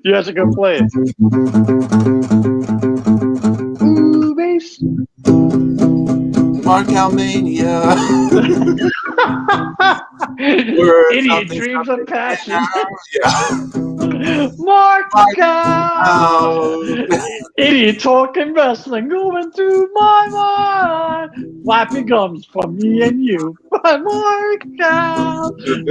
You have to go play it. Ooh, bass. Mark Mania. Idiot dreams of passion. Mark Idiot talking wrestling going through my mind. Flappy gums for me and you. Mark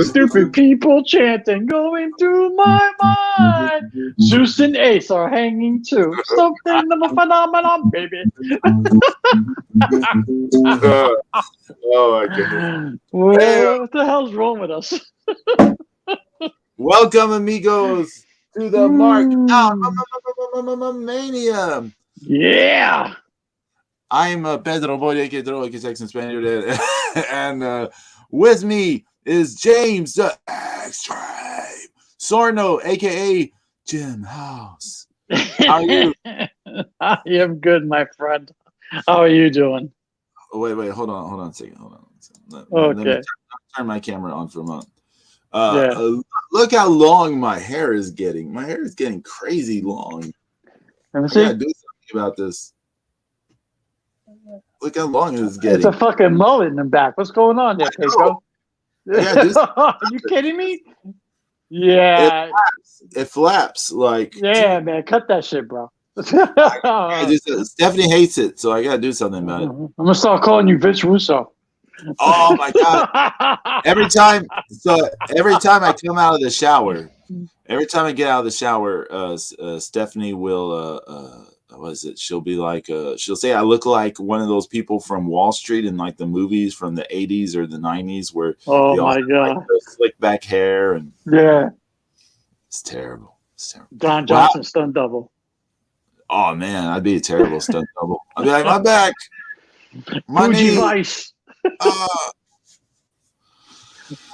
Stupid people chanting going through my mind. Zeus and Ace are hanging too. Something of a phenomenon, baby. Oh my goodness. What the hell's wrong with us? Welcome, amigos, to the Mark Mania. Yeah. I'm Pedro Boyquedro, Jackson Spaniard, and with me is James the Extreme Sorno, aka Jim House. How are you? I am good, my friend. How are you doing? Wait, hold on a second. Okay. Let me turn my camera on for a moment. Look how long my hair is getting. My hair is getting crazy long. Let me I see. gotta do something about this. Look how long it is getting. It's a fucking mullet in the back. What's going on there, Pedro? Are you kidding me? Yeah. It flaps like. Yeah, man. Cut that shit, bro. Stephanie hates it, so I gotta do something about it. I'm gonna start calling you Vince Russo. Oh my god! Every time I come out of the shower, every time I get out of the shower, Stephanie will what is it? She'll be like, she'll say I look like one of those people from Wall Street in like the movies from the 80s or the 90s where they all have, like, slick back hair and it's terrible. Don Johnson stunt double. Oh man, I'd be a terrible stunt double. I'd be like, my back, my Fuji knee. Vice.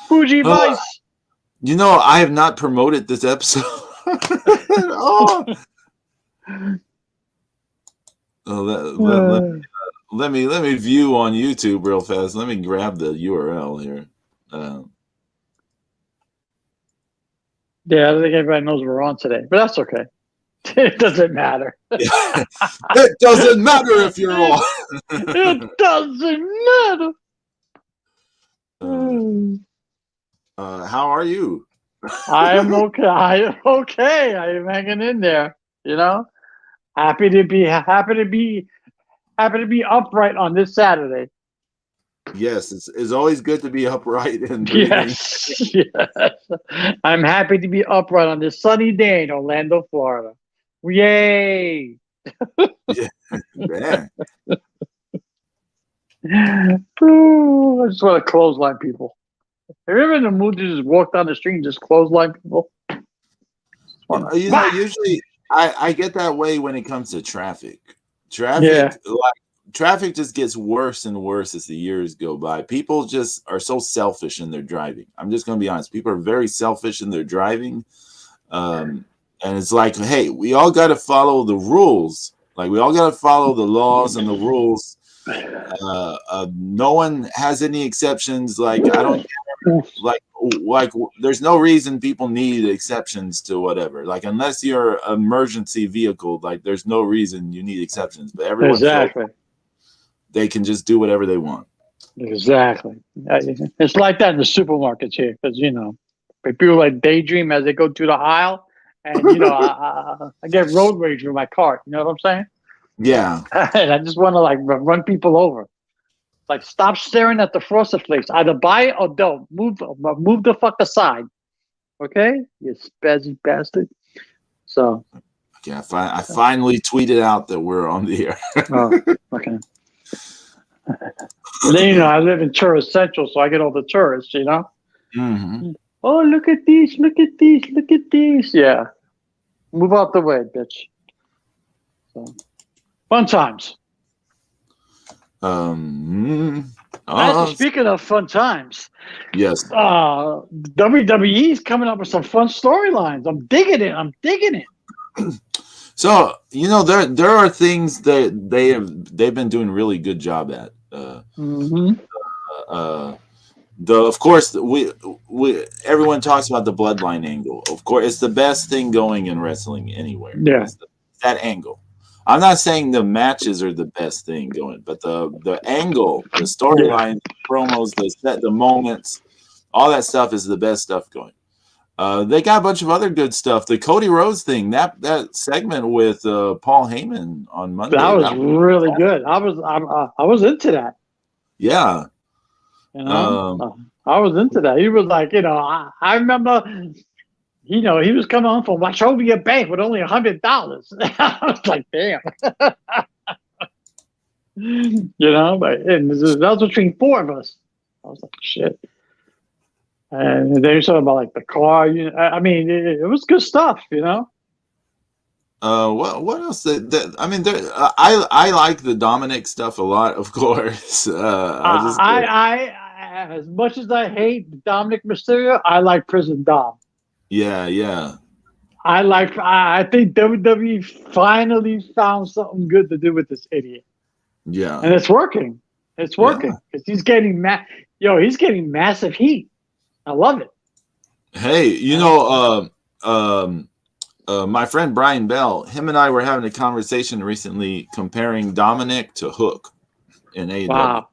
Fuji Vice. You know, I have not promoted this episode. Let me view on YouTube real fast. Let me grab the URL here. Yeah, I think everybody knows we're on today, but that's okay. It doesn't matter. It doesn't matter if you're on. It doesn't matter. How are you? I am okay. I am hanging in there. You know, happy to be upright on this Saturday. Yes, it's always good to be upright and yes. I'm happy to be upright on this sunny day in Orlando, Florida. Yay! Yeah, man. Ooh, I just want to clothesline people. Have you ever in the mood to just walk down the street and just clothesline people? You know, usually I get that way when it comes to traffic. Traffic just gets worse and worse as the years go by. People just are so selfish in their driving. I'm just going to be honest. People are very selfish in their driving. And it's like, hey, we all got to follow the rules. Like, we all got to follow the laws and the rules. No one has any exceptions. Like, I don't care. Like, there's no reason people need exceptions to whatever. Like, unless you're an emergency vehicle, like, there's no reason you need exceptions. But everyone exactly. They can just do whatever they want. Exactly. It's like that in the supermarkets here, because people like daydream as they go through the aisle, and I get road rage with my cart. You know what I'm saying? Yeah. And I just want to like run people over. Like, stop staring at the Frosted Flakes. Either buy it or don't. Move the fuck aside. Okay, you spazzy bastard. So. Yeah, I finally tweeted out that we're on the air. Oh, okay. And then I live in Tourist Central, so I get all the tourists. Mm-hmm. Oh, look at these! Look at these! Look at these! Yeah, move out the way, bitch. So, fun times. Speaking of fun times, yes. WWE's coming up with some fun storylines. I'm digging it. So there are things that they've been doing really good job at. Of course we everyone talks about the bloodline angle. Of course, it's the best thing going in wrestling anywhere. Yeah, Is that angle. I'm not saying the matches are the best thing going, but the angle, the yeah. storyline, promos, the moments, all that stuff is the best stuff going. They got a bunch of other good stuff. The Cody Rhodes thing, that segment with Paul Heyman on That Monday, was that really good. I was into that. yeah. You know, Um, I was into that. He was like, I remember, he was coming home from Wachovia Bank with only $100. I was like, damn. But and that was between four of us. I was like, shit. And they were talking about like the car. I mean, it was good stuff. what else? I mean, I like the Dominic stuff a lot, of course. I just As much as I hate Dominic Mysterio, I like Prison Dom. yeah. I think WWE finally found something good to do with this idiot, Yeah, and it's working. It's yeah. working because he's getting massive heat. I love it. Hey, You know? my friend Brian Bell, him and I were having a conversation recently comparing Dominic to Hook in AEW. Wow.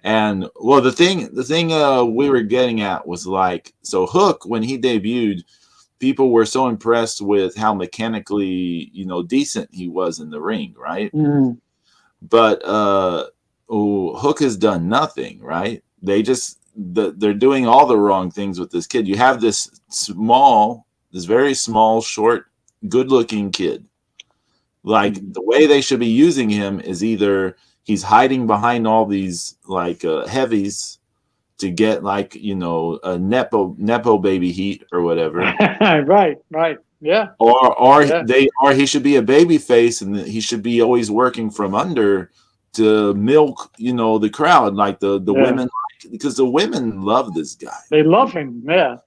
And well, the thing we were getting at was like, so Hook, when he debuted, people were so impressed with how mechanically, decent he was in the ring, right? Mm. But Hook has done nothing, right? They're doing all the wrong things with this kid. You have this very small, short, good-looking kid. Like the way they should be using him is either he's hiding behind all these like heavies to get like a nepo baby heat or whatever, Right. Yeah. Yeah. or he should be a baby face and he should be always working from under to milk the crowd like the Yeah. women, because the women love this guy. They love him. Yeah.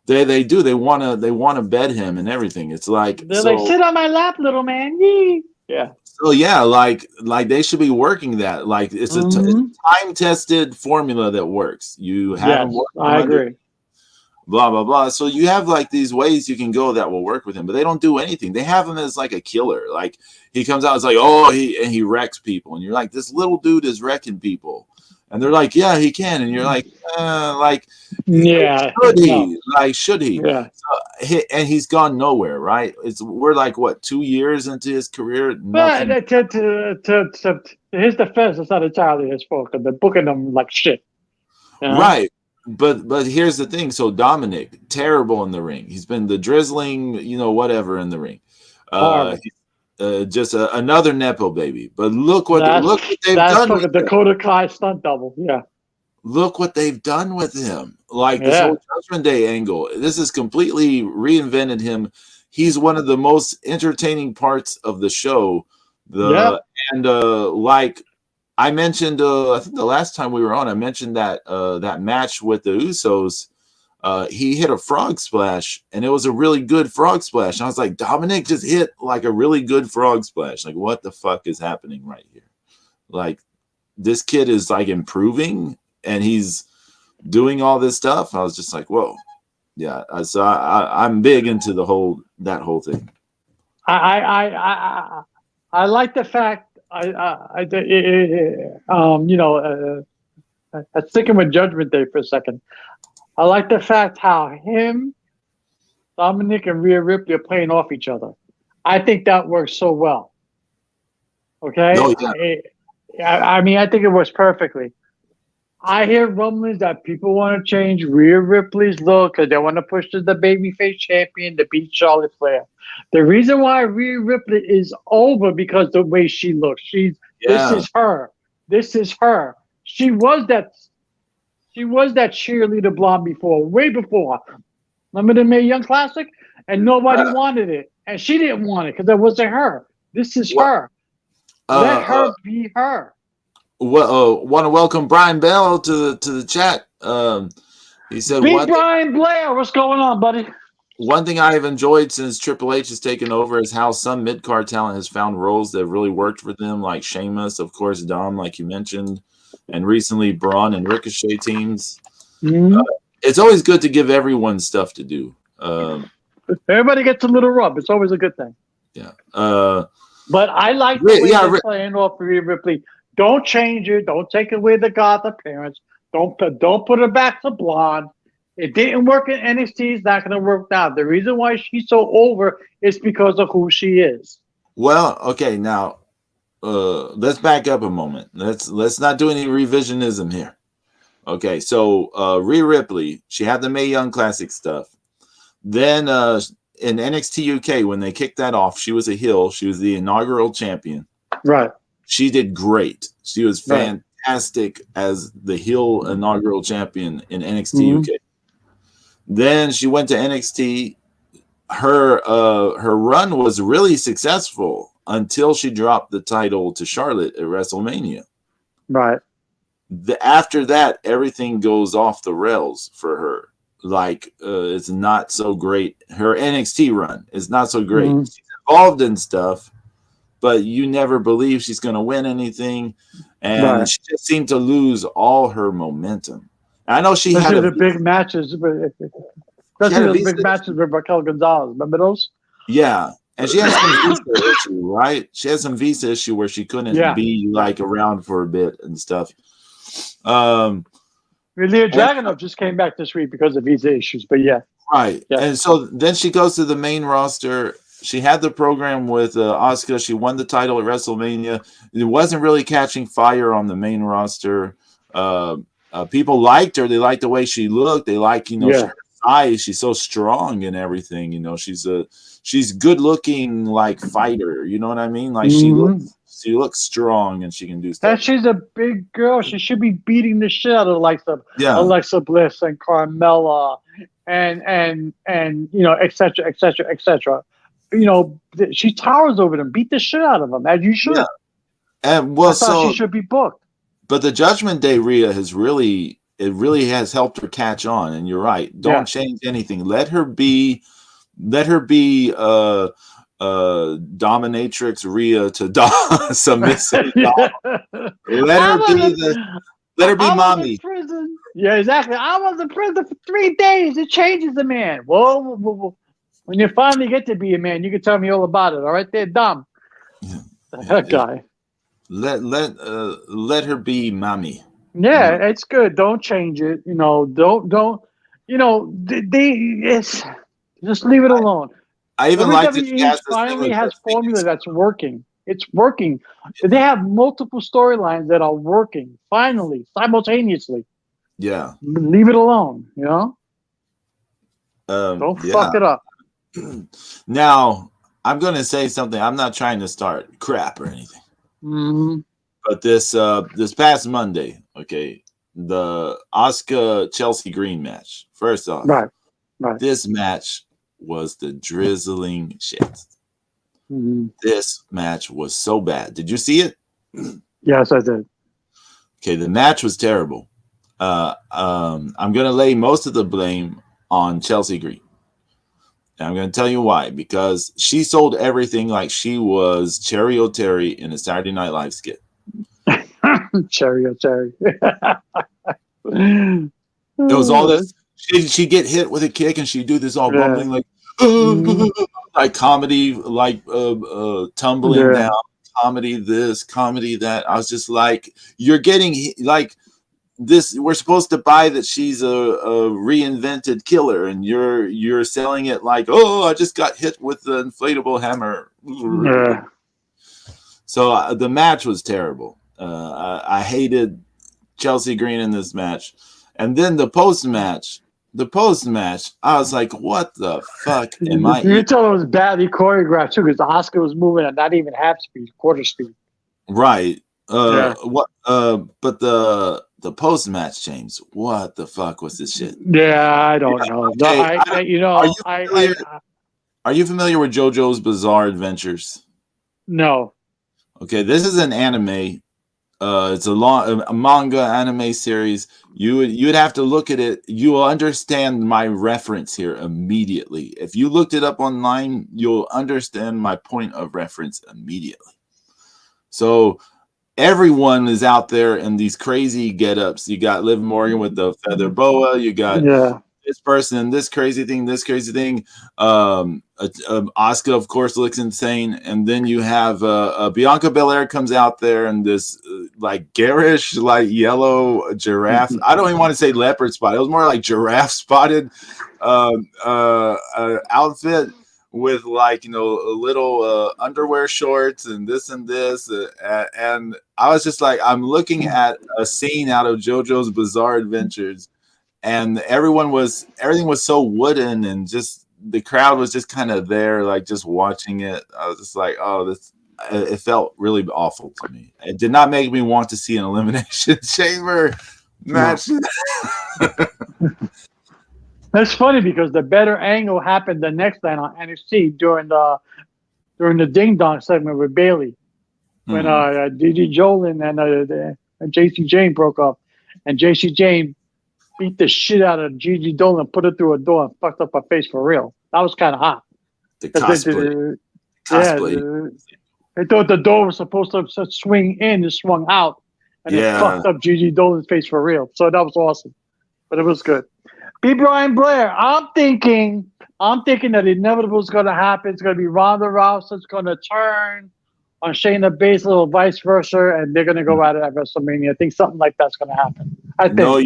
They do. They want to bed him and everything. It's like They're like, sit on my lap, little man. Yee. Yeah. so yeah, like they should be working that. Like it's a Hmm. time tested formula that works. You have him Yes, work from I under, agree. blah blah blah. So you have like these ways you can go that will work with him, but they don't do anything. They have him as like a killer. Like he comes out, it's like, oh, he wrecks people, and you're like, this little dude is wrecking people, and they're like, yeah, he can, and you're like, like Yeah. should No. he? Like should he? Yeah. And he's gone nowhere, right? We're like what, 2 years into his career, But nothing. to his defense, it's not entirely his fault because they're booking him like shit. You know? Right. But here's the thing. So Dominic, terrible in the ring. He's been the drizzling, whatever in the ring. Uh, Horrible. just another nepo baby. But That's look what they've that's done with fucking him. Dakota Kai stunt double. Yeah. Look what they've done with him. Like this Yeah. whole Judgment Day angle. This has completely reinvented him. He's one of the most entertaining parts of the show. Yeah. And like I mentioned, I think the last time we were on, I mentioned that match with the Usos. He hit a frog splash, and it was a really good frog splash. And I was like, Dominic just hit like a really good frog splash. Like, what the fuck is happening right here? Like, this kid is like improving, and he's doing all this stuff. I was just like, whoa, yeah. So I'm big into that whole thing. I like the fact sticking with Judgment Day for a second. I like the fact how him, Dominic, and Rhea Ripley are playing off each other. I think that works so well. Okay, Oh yeah, I mean, I think it works perfectly. I hear rumblings that people want to change Rhea Ripley's look because they want to push to the babyface champion to beat Charlotte Flair. The reason why Rhea Ripley is over because the way she looks. This yeah. is her. This is her. She was that. She was that cheerleader blonde before, way before. Remember the Mae Young Classic? And nobody wanted it, and she didn't want it because it wasn't her. This is What? her. Let her be her. Well, want to welcome Brian Bell to the chat. He said Beat Brian Blair. What's going on, buddy? one thing I have enjoyed since Triple H has taken over is how some mid card talent has found roles that have really worked for them, like Sheamus, of course, Dom, like you mentioned, and recently Braun and Ricochet teams. Mhm. It's always good to give everyone stuff to do. Everybody gets a little rub. It's always a good thing. Yeah. But I like the way Yeah. they're playing off of Rhea Ripley. Don't change her. Don't take away the goth appearance. Don't put her back to blonde. It didn't work in NXT. It's not going to work now. The reason why she's so over is because of who she is. Well, okay. Now, let's back up a moment. Let's not do any revisionism here. Okay. So, Rhea Ripley, she had the Mae Young Classic stuff. Then, in NXT UK, when they kicked that off, she was a heel. She was the inaugural champion. Right. She did great. She was Right. fantastic as the heel inaugural champion in NXT Mhm. UK. Then she went to NXT. Her run was really successful until she dropped the title to Charlotte at WrestleMania. Right. After that, everything goes off the rails for her. Like, it's not so great. Her NXT run is not so great. Mhm. She's involved in stuff, but you never believe she's going to win anything. And Right. she just seemed to lose all her momentum. I know she had Especially a the big matches. she had Especially a those visa big matches with Raquel Gonzalez. Remember those? Yeah. And she had some visa issue, right? She had some visa issue where she couldn't Yeah. be like around for a bit and stuff. Um, Leah and, Dragunov just came back this week because of visa issues. But yeah. right. Yeah. And so then she goes to the main roster. She had the program with Asuka. She won the title at WrestleMania. It wasn't really catching fire on the main roster. People liked her. They liked the way she looked. They like, Yeah. her size. She's so strong and everything. She's good looking like fighter. You know what I mean? Like Mhm. she looks strong and she can do And stuff. she's a big girl. She should be beating the shit out of like Yeah. Alexa Bliss and Carmella and et cetera, et cetera, et cetera. She towers over them. Beat the shit out of them, as you should. Yeah. And well, That's how she should be booked. but the Judgment Day Rhea has really has helped her catch on. And you're right. Don't change anything. Let her be dominatrix Rhea to submissive. Let her be mommy. Prison. Yeah, exactly. I was in prison for 3 days. It changes the man. Whoa. When you finally get to be a man, you can tell me all about it. All right, there, dumb. That guy. Let her be mommy. Yeah, it's good. Don't change it. Don't. Just leave it alone. I even like that she has this finally has formula that's working. It's working. They have multiple storylines that are working finally, simultaneously. Yeah. Leave it alone. Don't fuck it up. Now, I'm going to say something. I'm not trying to start crap or anything. Mm-hmm. But this past Monday, okay, the Asuka Chelsea Green match. First off, right. This match was the drizzling shit. Mm-hmm. This match was so bad. Did you see it? Yes, I did. Okay, the match was terrible. I'm going to lay most of the blame on Chelsea Green. And I'm going to tell you why. Because she sold everything like she was Cherry O'Terry in a Saturday Night Live skit. Cherry. It was all this. She'd get hit with a kick and she'd do this all bumbling like like comedy, like tumbling down, comedy this, comedy that. I was just like, you're getting like this. We're supposed to buy that she's a reinvented killer, and you're selling it like, oh, I just got hit with the inflatable hammer. Yeah. So the match was terrible. I hated Chelsea Green in this match. And then the post match, I was like, what the fuck am I You tell it was badly choreographed too, because Asuka was moving at not even half speed, quarter speed. Right. But the post match, James, what the fuck was this shit? Yeah, I don't know. Okay. Are you familiar with JoJo's Bizarre Adventures? No. Okay, this is an anime. It's a manga anime series. You'd have to look at it. You will understand my reference here immediately. If you looked it up online, you'll understand my point of reference immediately. So everyone is out there in these crazy get-ups. You got Liv Morgan with the feather boa. You got Yeah. this person, this crazy thing, this crazy thing. Asuka, of course, looks insane. And then you have Bianca Belair comes out there in this like garish, like yellow giraffe. I don't even want to say leopard spot. It was more like giraffe spotted outfit with like, you know, a little underwear shorts and this and this. And I was just like, I'm looking at a scene out of JoJo's Bizarre Adventures. And everything was so wooden, and just the crowd was just kind of there, like just watching it. I was just like, oh, this. It felt really awful to me. It did not make me want to see an elimination chamber match. No. That's funny because the better angle happened the next night on NXT during the Ding Dong segment with Bailey, when Gigi Jolin and JC Jane broke up, and JC Jane beat the shit out of Gigi Dolan, put her through a door, and fucked up her face for real. That was kind of hot. The cosplay. They thought the door was supposed to swing in and swung out, and it fucked up Gigi Dolan's face for real. So that was awesome, but it was good. B. Brian Blair, I'm thinking that inevitable is going to happen. It's going to be Ronda Rousey's going to turn on Shayna Baszler or vice versa, and they're going to go at it at WrestleMania. I think something like that's going to happen. I think. No,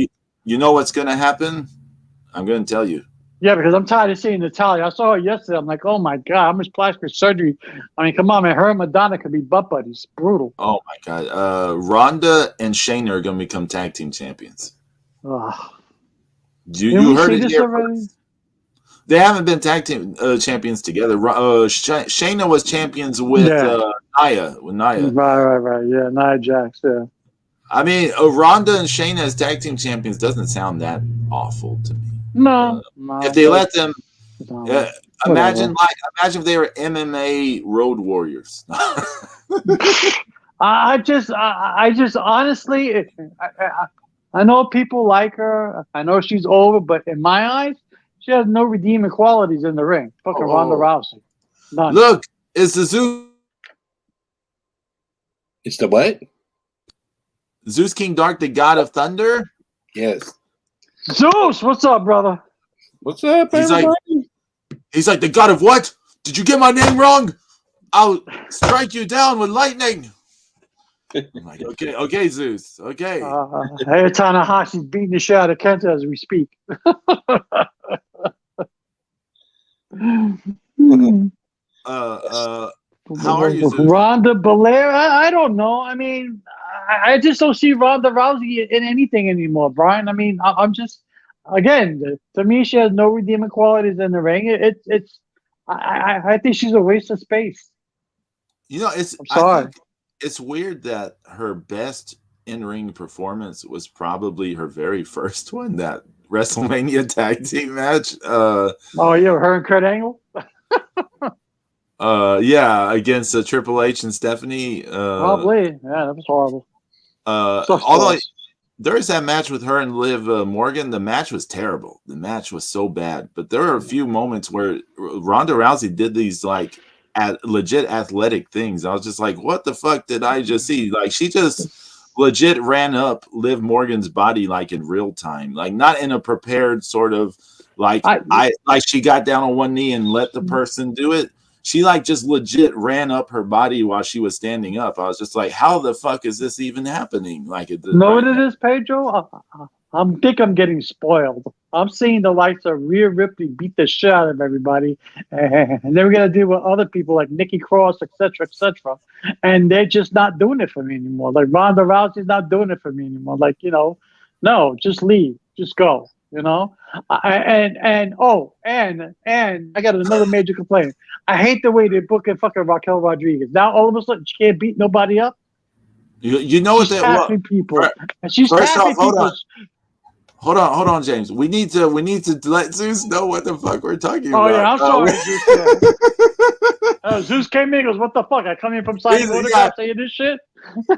you know what's going to happen? I'm going to tell you. Yeah, because I'm tired of seeing Natalya. I saw her yesterday. I'm like, oh my God, how much plastic surgery? I mean, come on, man. Her and Madonna could be butt buddies. Brutal. Oh my God. Ronda and Shayna are going to become tag team champions. Ugh. You heard it here first. They haven't been tag team champions together. Shayna was champions with Nia. Right. Yeah, Nia Jax. Yeah. I mean, Ronda and Shayna as tag team champions doesn't sound that awful to me. No. If they let them, imagine if they were MMA road warriors. I just honestly, I know people like her. I know she's over, but in my eyes, she has no redeeming qualities in the ring. Fucking Ronda Rousey. None. Look, it's the Zeus. It's the what? Zeus King Dark, the god of thunder? Yes. Zeus, what's up, brother? What's up, everybody? He's like, the god of what? Did you get my name wrong? I'll strike you down with lightning. I'm like, okay, Zeus. Okay. Hey, Tanahashi's beating the shit out of Kenta as we speak. How are you, Zeus? Ronda Belair? I don't know. I mean, I just don't see Ronda Rousey in anything anymore, Brian. I mean, I'm just, again, to me, she has no redeeming qualities in the ring. I think she's a waste of space. You know, I'm sorry. It's weird that her best in-ring performance was probably her very first one, that WrestleMania tag team match. Her and Kurt Angle? Against Triple H and Stephanie. Probably. Yeah, that was horrible. Although there is that match with her and Liv Morgan, the match was terrible. The match was so bad. But there are a few moments where Ronda Rousey did these like legit athletic things. I was just like, what the fuck did I just see? Like, she just legit ran up Liv Morgan's body like in real time, like not in a prepared sort of like she got down on one knee and let the person do it. She like just legit ran up her body while she was standing up. I was just like, how the fuck is this even happening? Like, what it is, Pedro? I think I'm getting spoiled. I'm seeing the likes of Rhea Ripley beat the shit out of everybody, and then we're gonna deal with other people like Nikki Cross, etc., and they're just not doing it for me anymore. Like Ronda Rousey's not doing it for me anymore. Like, no, just leave, just go. And I got another major complaint. I hate the way they're booking fucking Raquel Rodriguez. Now all of a sudden she can't beat nobody up. You know what that was? People. And she's tapping people. Hold on, James. We need to let Zeus know what the fuck we're talking about. Oh yeah, I'm sorry, Zeus. Zeus came in and goes, "What the fuck? I come in from signing autographs saying this shit."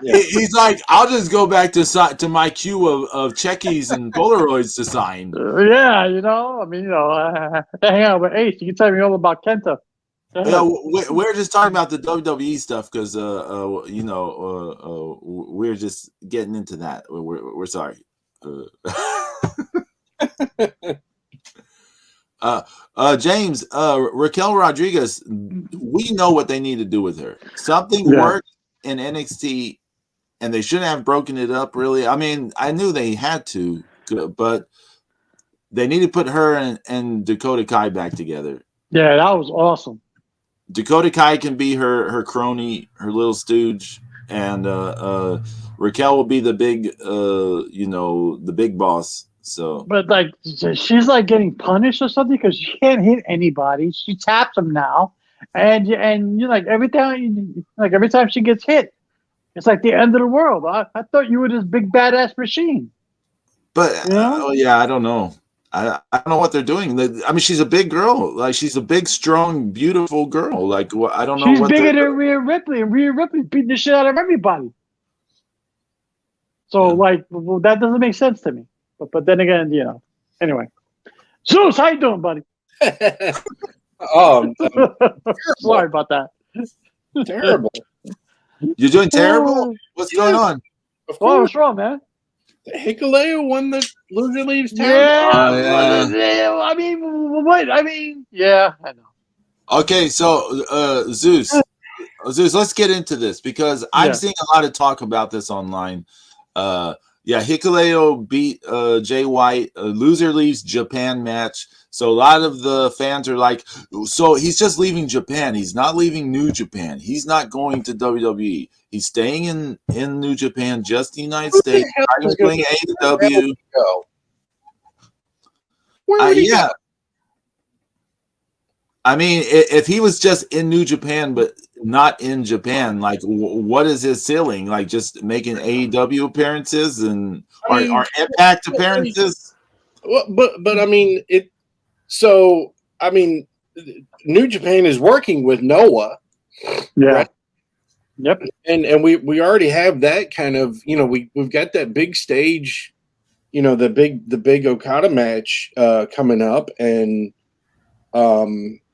Yeah. He's like, I'll just go back to my queue of checkies and Polaroids to sign. I mean, I hang out with Ace. You can tell me all about Kenta. Yeah, we're just talking about the WWE stuff because we're just getting into that. We're sorry. James, Raquel Rodriguez, we know what they need to do with her. Something worked in NXT, and they shouldn't have broken it up. Really, I mean, I knew they had to, but they need to put her and Dakota Kai back together. Yeah, that was awesome. Dakota Kai can be her crony, her little stooge, and Raquel will be the big, the big boss. So, but like she's like getting punished or something because she can't hit anybody. She taps them now, and you're like every time she gets hit, it's like the end of the world. I thought you were this big badass machine. But I don't know. I don't know what they're doing. I mean, she's a big girl. Like she's a big, strong, beautiful girl. Like I don't know. She's bigger than Rhea Ripley, and Rhea Ripley beat the shit out of everybody. So that doesn't make sense to me. But then again, Anyway, Zeus, how you doing, buddy? Sorry about that. Terrible. You're doing terrible. What's going on? What's wrong, man? Hikuleo won the loser leaves town. Yeah. I mean, what? I mean, yeah, I know. Okay, so Zeus, let's get into this because I'm seeing a lot of talk about this online. Hikuleo beat Jay White. Loser leaves Japan match. So a lot of the fans are like, so he's just leaving Japan. He's not leaving New Japan. He's not going to WWE. He's staying in New Japan, just the United States. He's doing AEW. Where would he go? I mean, if he was just in New Japan, but not in Japan, like, what is his ceiling? Like, just making AEW appearances or Impact appearances? Well, but I mean, So, I mean, New Japan is working with Noah. Yeah. Right? Yep. And we already have that kind of, we've got that big stage, the big Okada match coming up, and New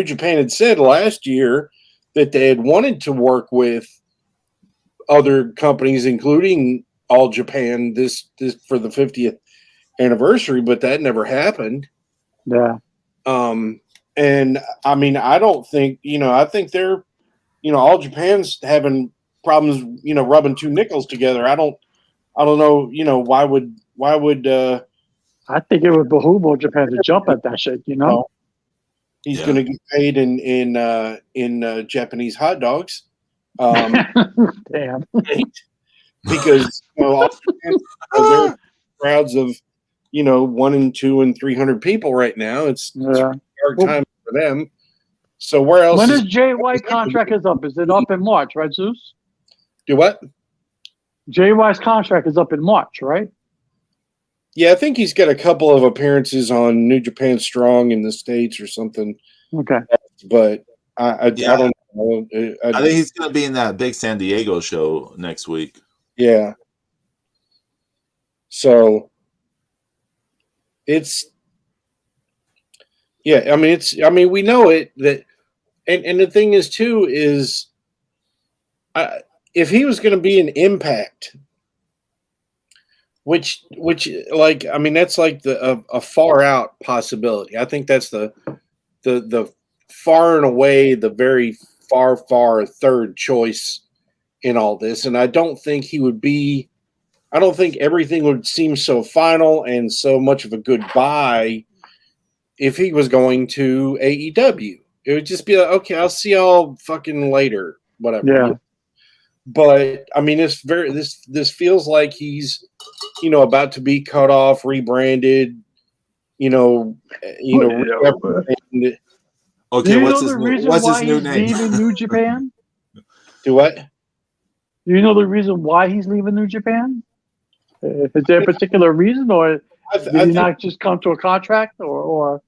Japan had said last year that they had wanted to work with other companies, including All Japan, this for the 50th anniversary, but that never happened. Yeah. And I mean, I don't think, I think they're, All Japan's having problems, rubbing two nickels together. I don't know, why would I think it would behoove All Japan to jump at that shit, He's going to get paid in Japanese hot dogs. Damn. Because they're crowds of 1 and 2 and 300 people right now. It's a dark time for them. So where else? When is Jay White contract is up? Is it up in March, right, Zeus? Do what? Jay White's contract is up in March, right? Yeah, I think he's got a couple of appearances on New Japan Strong in the States or something. Okay, but I don't know. I think he's going to be in that big San Diego show next week. Yeah. So it's, I mean, we know it that, and the thing is too, is if he was going to be an Impact, which like, I mean, that's like a far out possibility. I think that's the far and away, the very far third choice in all this. And I don't think everything would seem so final and so much of a goodbye if he was going to AEW. It would just be like, okay, I'll see y'all fucking later, whatever. Yeah. But I mean, this feels like he's, about to be cut off, rebranded, Okay, what's his new name? Leaving New Japan? Do what? Do you know the reason why he's leaving New Japan? Is there a particular reason, or did he not just come to a contract, or?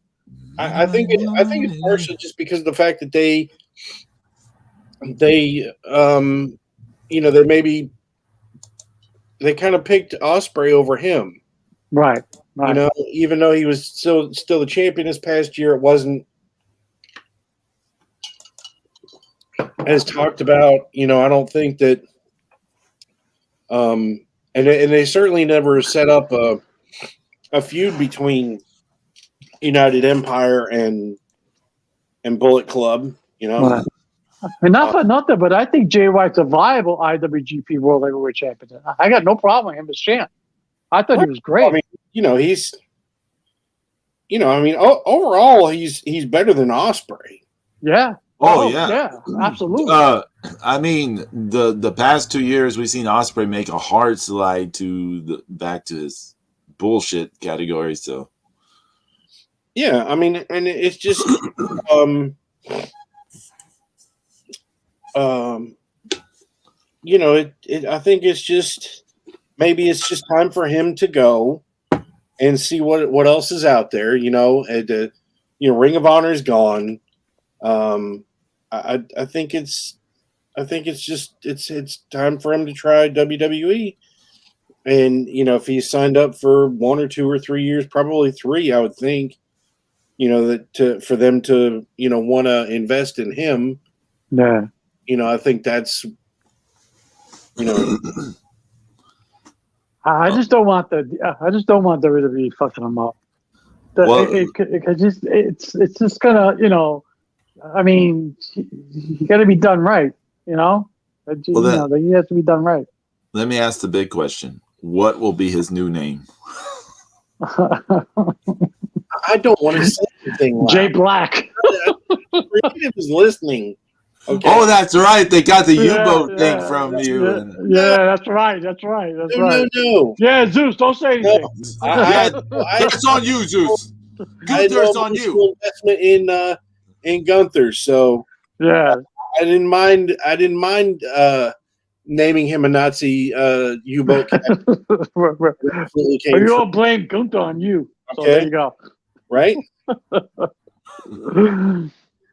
I think it's partially just because of the fact that they kind of picked Ospreay over him. Right. Right. You know, even though he was still the champion this past year, it wasn't as talked about. You know, I don't think that. And they certainly never set up a feud between United Empire and Bullet Club. You know, Right. And not for nothing, but I think Jay White's a viable IWGP World Heavyweight Champion. I got no problem with him as champ. I thought he was great. I mean, you know, he's. You know, I mean, overall, he's better than Osprey. Yeah. Oh, yeah. Yeah. Absolutely. I mean, the past 2 years we've seen Osprey make a hard slide back to his bullshit category. So yeah, I mean, and it's just you know, I think it's just maybe it's just time for him to go and see what else is out there. You know, Ring of Honor is gone. I think it's just it's time for him to try WWE. And you know, if he's signed up for 1 or 2 or 3 years, probably 3, I would think. You know, for them to want to invest in him. Yeah. You know, I think that's I just don't want WWE fucking him up. It's just gonna, I mean, you got to be done right, He has to be done right. Let me ask the big question: what will be his new name? I don't want to say anything. Loud. Jay Black. Creative is listening. Okay. Oh, that's right. They got the U-boat thing from you. Yeah, that's right. That's right. No. Yeah, Zeus, don't say anything. No, it's on you, Zeus. Gunther's on you. Investment in Gunther, so yeah, I didn't mind naming him a Nazi U-boat captain. You all blame Gunther on you. So Okay. there you go. Right?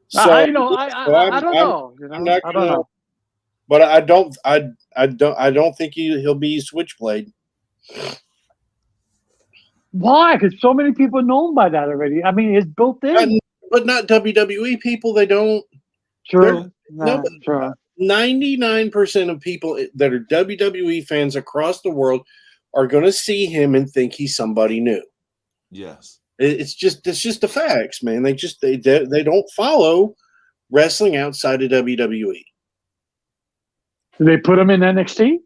So I don't know. I don't know. But I don't think he'll be Switchblade. Why? Because so many people know him by that already. I mean, it's built in. But not WWE people. They don't. True. True. 99% of people that are WWE fans across the world are going to see him and think he's somebody new. Yes. It's just the facts, man. They don't follow wrestling outside of WWE. Do they put him in NXT?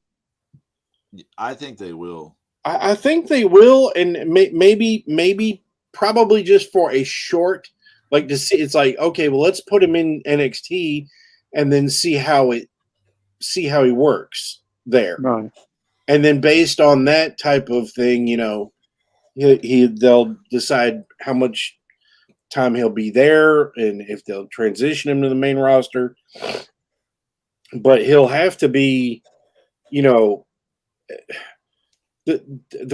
I think they will. I think they will, and maybe probably just for a short, like to see. It's like, okay, well, let's put him in NXT and then see how he works there, right? And then based on that type of thing, they'll decide how much time he'll be there and if they'll transition him to the main roster. But he'll have to be, the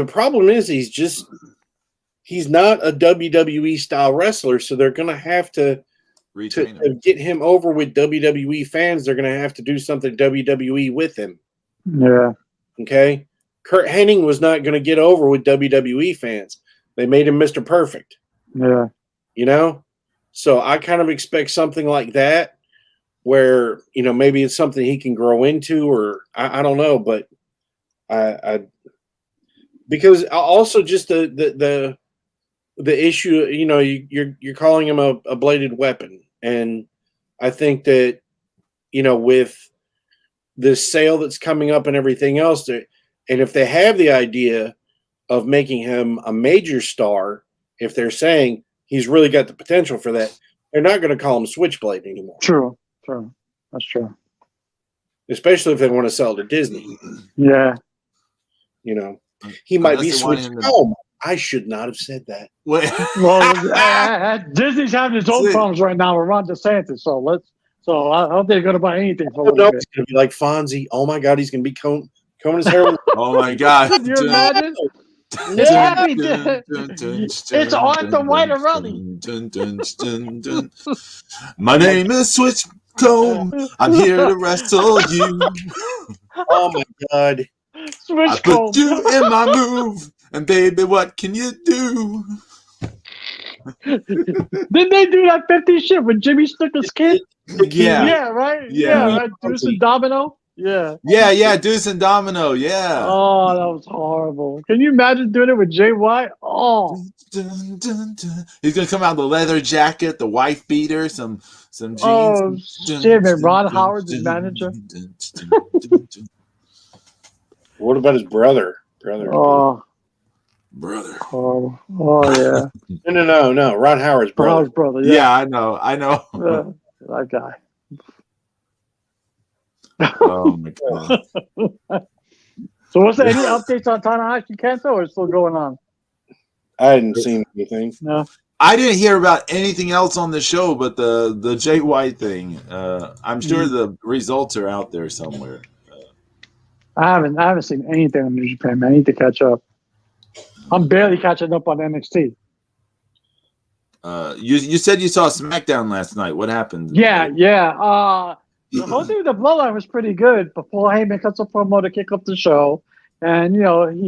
problem is he's not a WWE style wrestler, so they're going to have to get him over with WWE fans. They're going to have to do something WWE with him. Yeah. Okay. Kurt Hennig was not going to get over with WWE fans. They made him Mr. Perfect. Yeah. So I kind of expect something like that where, maybe it's something he can grow into, or I don't know, but I because also just the issue, you're calling him a bladed weapon. And I think that, with this sale that's coming up and everything else, and if they have the idea of making him a major star, if they're saying he's really got the potential for that, they're not going to call him Switchblade anymore. True. That's true. Especially if they want to sell to Disney. Yeah. He might be switched home. I should not have said that. Well, Disney's having its own problems right now with Ron DeSantis. So I don't think they're going to buy anything for him. He's going to be like Fonzie. Oh my God, he's going to be combing his hair. Oh my God. Can you imagine? It's Arthur White O'Reilly. My name is Switchcomb. I'm here to wrestle you. Oh my God. I put you in my move, And baby, what can you do? Didn't they do that 50 shit when Jimmy Snooker's kid? Yeah. Yeah, right. Yeah. Yeah, right. Deuce and Domino. Yeah. Yeah, Deuce and Domino, yeah. Oh, that was horrible. Can you imagine doing it with Jay White? Oh, Dun, dun, dun. He's gonna come out in the leather jacket, the wife beater, some jeans. oh shit, man. Ron Howard's his manager. What about his brother? Oh, Brother. oh yeah. No. Ron Howard's brother. Howard's brother. Yeah, Yeah, I know. that guy. Oh my god. So, what's any updates on Tanahashi Kenta, or it's still going on? I hadn't seen anything. No. I didn't hear about anything else on the show but the Jay White thing. I'm sure the results are out there somewhere. I haven't seen anything on New Japan, man. I need to catch up. I'm barely catching up on NXT. You said you saw SmackDown last night. What happened? Yeah. The whole thing with the Bloodline was pretty good, but Paul Heyman cuts a promo to kick off the show. And,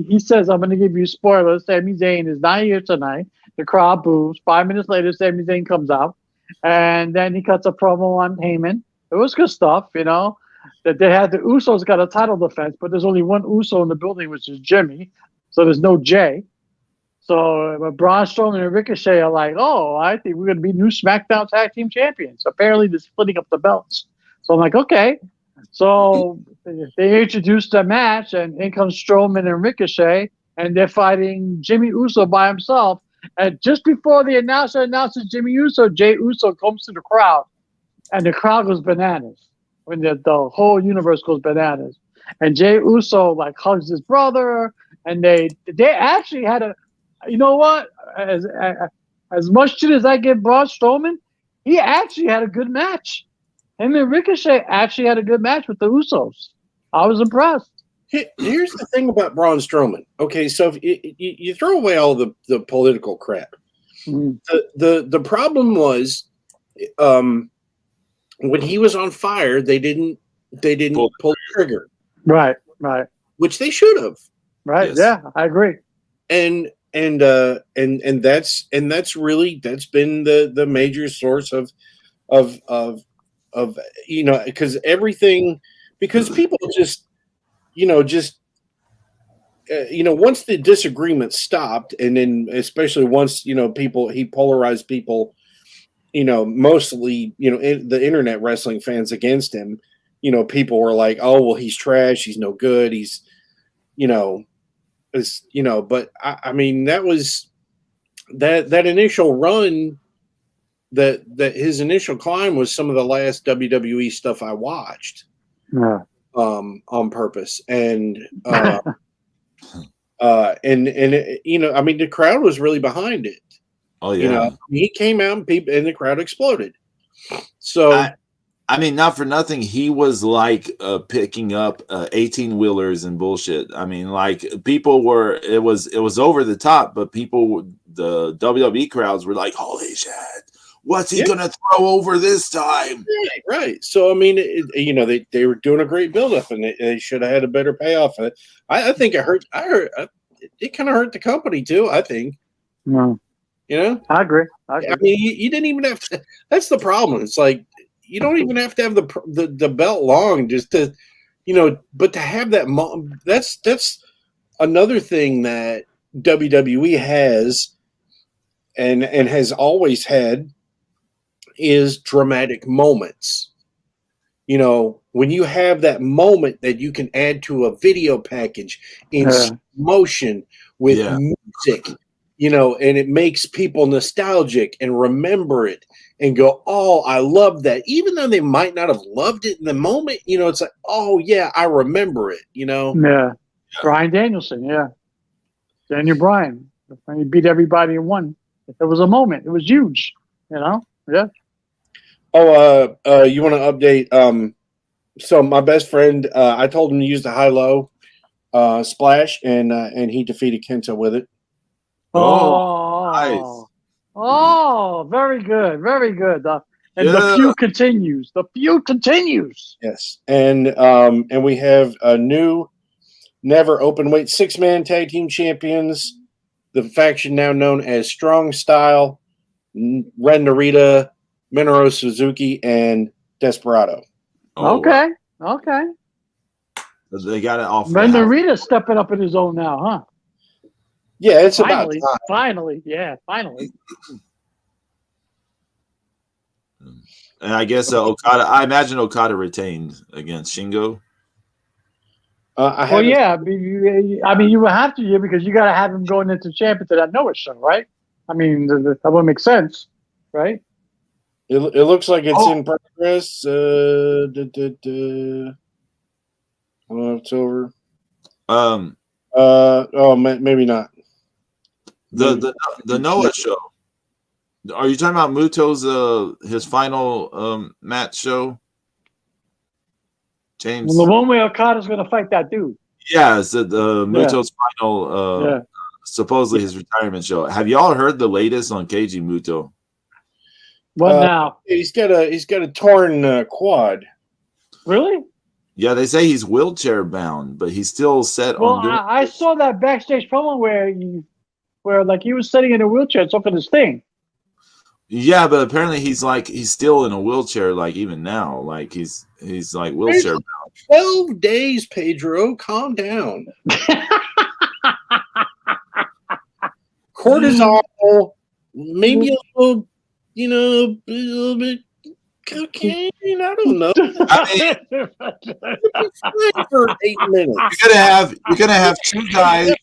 he says, I'm going to give you spoilers. Sami Zayn is not here tonight. The crowd boos. 5 minutes later, Sami Zayn comes out. And then he cuts a promo on Heyman. It was good stuff, that they had the Usos got a title defense, but there's only one Uso in the building, which is Jimmy. So there's no Jay. So Braun Strowman and Ricochet are like, oh, I think we're going to be new SmackDown Tag Team Champions. Apparently, they're splitting up the belts. So I'm like, okay. So they introduced a match, and in comes Strowman and Ricochet, and they're fighting Jimmy Uso by himself. And just before the announcer announces Jimmy Uso, Jay Uso comes to the crowd, and the crowd goes bananas. When the whole universe goes bananas. And Jay Uso hugs his brother, and they actually had a, you know what? As much shit as I give Braun Strowman, he actually had a good match. Him and Ricochet actually had a good match with the Usos. I was impressed. Here's the thing about Braun Strowman. Okay, so if you throw away all the political crap. Mm. The problem was, when he was on fire, they didn't pull the trigger. Right. Which they should have. Right. Yes. Yeah, I agree. And that's been the major source of because people just once the disagreement stopped, and then especially once he polarized people, mostly the internet wrestling fans against him, people were like, oh well, he's trash, he's no good, he's but I mean, that was that initial run, that his initial climb was some of the last WWE stuff I watched. Yeah. On purpose. And I mean, the crowd was really behind it. Oh yeah. He came out and the crowd exploded. So I mean, not for nothing, he was picking up 18-wheelers and bullshit. I mean, people were, it was over the top, but the WWE crowds were like, holy shit, what's he going to throw over this time? Right. So, I mean, they were doing a great buildup, and they should have had a better payoff. I think it hurt. It kind of hurt the company too, I think. No. I agree. I mean, you didn't even have to, that's the problem. It's like, you don't even have to have the belt long just to, but to have that. That's another thing that WWE has and has always had is dramatic moments. When you have that moment that you can add to a video package in motion with music, and it makes people nostalgic and remember it and go, oh, I love that. Even though they might not have loved it in the moment, it's like, oh yeah, I remember it, Yeah. Bryan Danielson, yeah. Daniel Bryan. He beat everybody in one. It was a moment. It was huge, Yeah. Oh, you want to update? So my best friend, I told him to use the high-low splash, and he defeated Kenta with it. Oh, nice. Oh, very good. Very good. The feud continues. The feud continues. Yes. And we have a new Never Openweight 6-man tag team champions. The faction now known as Strong Style, Ren Narita, Minoru Suzuki, and Desperado. Oh, Okay. Okay. They got it off. Ren Narita's stepping up in his own now, huh? Yeah, it's Finally. about time. Finally. Yeah, finally. And I guess Okada. I imagine Okada retained against Shingo. Well, yeah. I mean, you would have to, because you got to have him going into champion to that Noah show, right? I mean, that would make sense, right? It looks like it's in progress. Oh, it's over. Maybe not. The Noah show. Are you talking about Muto's his final match show? James, Well, the one where Okada's going to fight that dude. Yeah, it's Muto's final. Supposedly his retirement show. Have y'all heard the latest on Keiji Muto? What now? He's got a torn quad. Really? Yeah, they say he's wheelchair bound, but he's still set on doing. I saw that backstage promo where like he was sitting in a wheelchair and something his thing. Yeah, but apparently he's still in a wheelchair, like even now, like he's like wheelchair bound. 12 days, Pedro. Calm down. Cortisol, maybe a little, a little bit cocaine. I don't know. I mean, for 8 minutes. You're gonna have two guys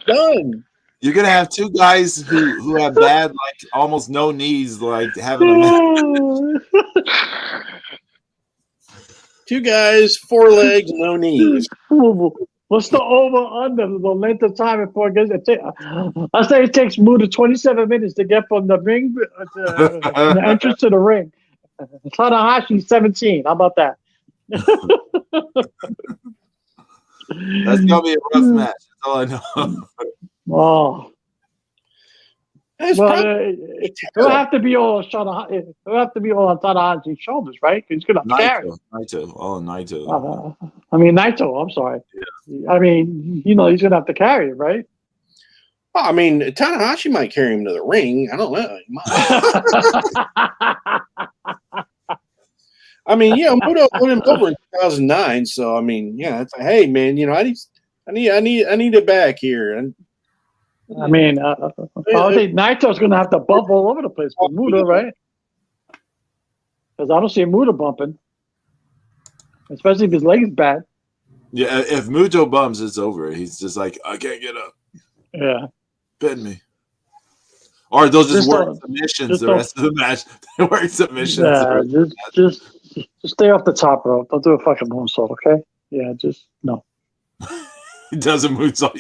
done. You're gonna have two guys who have bad, like almost no knees, like having a two guys, 4 legs, no knees. What's the over under the length of time before it gets? I say it takes Muta 27 minutes to get from the ring, the entrance to the ring. Tanahashi 17. How about that? That's gonna be a rough match. That's all I know. Oh. It'll have to be all Tanahashi. It'll have to be all on Tanahashi's shoulders, right? He's gonna carry. Naito. I mean Naito. I'm sorry. Yeah. I mean, he's gonna have to carry it, right? Well, I mean, Tanahashi might carry him to the ring. I don't know. I mean, Muto put him over in 2009. So I mean, it's like, hey, man, I need it back here. And I mean, I think Naito's going to have to bump all over the place for Muta, right? Because I don't see Muta bumping, especially if his leg is bad. Yeah, if Muto bumps, it's over. He's just like, I can't get up. Yeah. Pin me. Or they'll just work submissions the rest of the match. They work submissions. Yeah, just stay off the top rope. Don't do a fucking moonsault, okay? Yeah, just no. He does a moonsault.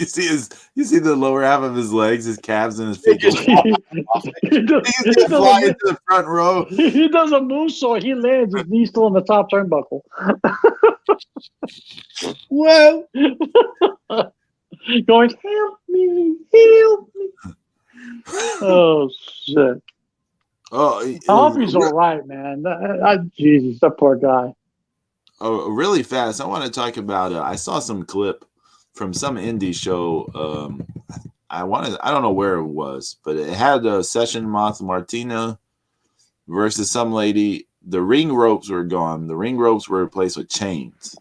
You see the lower half of his legs, his calves, and his feet. He's fly into the front row. He does a moonsault. He lands. His knee's still on the top turnbuckle. Well, going, help me. Oh shit. I hope he's all right, man. Jesus, that poor guy. Oh, really fast. I want to talk about. I saw some clip from some indie show. I don't know where it was, but it had a Session Moth Martina versus some lady. The ring ropes were gone. The ring ropes were replaced with chains.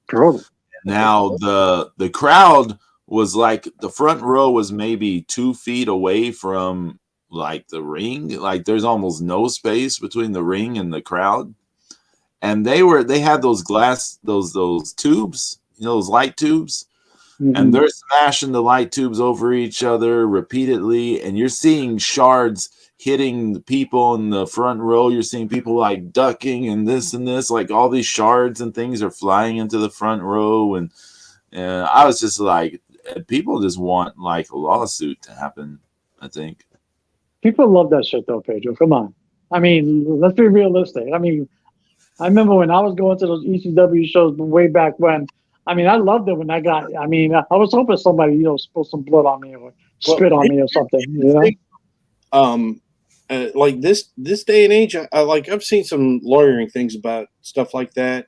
Cool. Now the crowd was like, the front row was maybe 2 feet away from like the ring. Like there's almost no space between the ring and the crowd. And they had those glass, those tubes, those light tubes. Mm-hmm. And they're smashing the light tubes over each other repeatedly. And you're seeing shards hitting the people in the front row. You're seeing people like ducking and this, like all these shards and things are flying into the front row. And I was just like, people just want like a lawsuit to happen, I think. People love that shit though, Pedro. Come on. I mean, let's be realistic. I mean, I remember when I was going to those ECW shows way back when. I mean, I loved it when I was hoping somebody, spill some blood on me or spit on me or something, like this day and age, I've seen some lawyering things about stuff like that.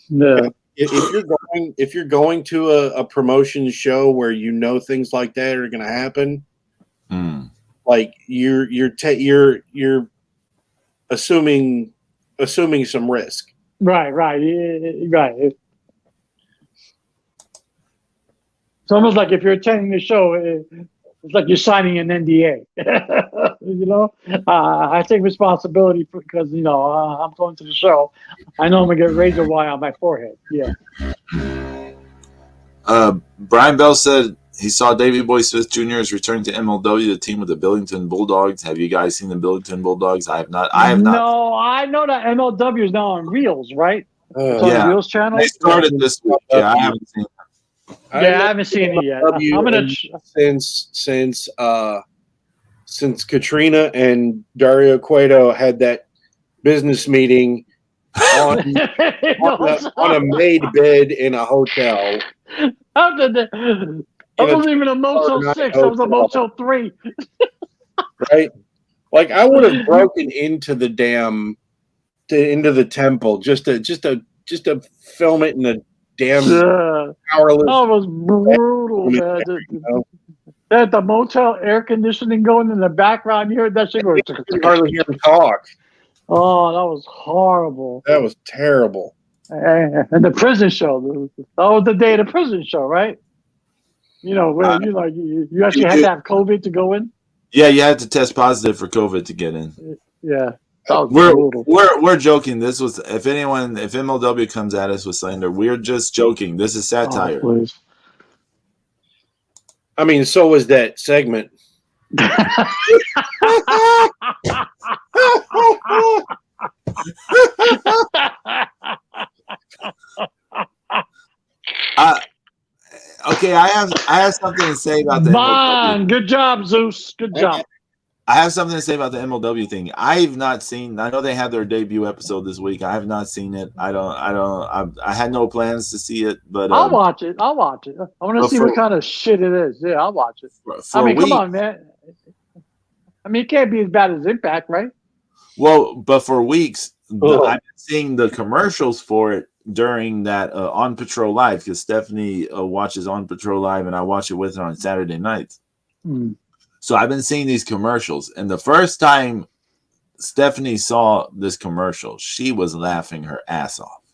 Yeah. if you're going to a promotion show where you know things like that are going to happen, like you're assuming some risk. Right. It's almost like if you're attending the show, it's like you're signing an NDA. You know, I take responsibility because I'm going to the show. I know I'm gonna get razor wire on my forehead. Yeah. Brian Bell said he saw Davey Boy Smith Jr. is returning to MLW, the team with the Billington Bulldogs. Have you guys seen the Billington Bulldogs? I have not. No, I know that MLW is now on Reels, right? It's on the Reels channel. They started this week. Yeah, I haven't seen it. I haven't seen it yet. I'm gonna since Katrina and Dario Cueto had that business meeting on a made bed in a hotel. How did that? That wasn't even a Motel 6. That was a Motel 3. Right? Like I would have broken into the temple just to film it in the damn powerless. That was brutal, man. They had the motel air conditioning going in the background. You heard that shit? You could hardly hear him talk. Oh, that was horrible. That was terrible. And the prison show. That was the day of the prison show, right? You know, where you actually had to have COVID to go in. Yeah, you had to test positive for COVID to get in. Yeah. We're joking. This was if MLW comes at us with slander, we're just joking. This is satire. Oh, I mean, so was that segment. Okay, I have something to say about the MLW. Good job, Zeus. Good job. I have something to say about the MLW thing. I've not seen. I know they had their debut episode this week. I have not seen it. I had no plans to see it, but I'll watch it. I want to see what kind of shit it is. Yeah, I'll watch it. Come on, man. I mean, it can't be as bad as Impact, right? Well, but for weeks, I've been seeing the commercials for it during that On Patrol Live because Stephanie watches On Patrol Live, and I watch it with her on Saturday nights. So I've been seeing these commercials, and the first time Stephanie saw this commercial, she was laughing her ass off.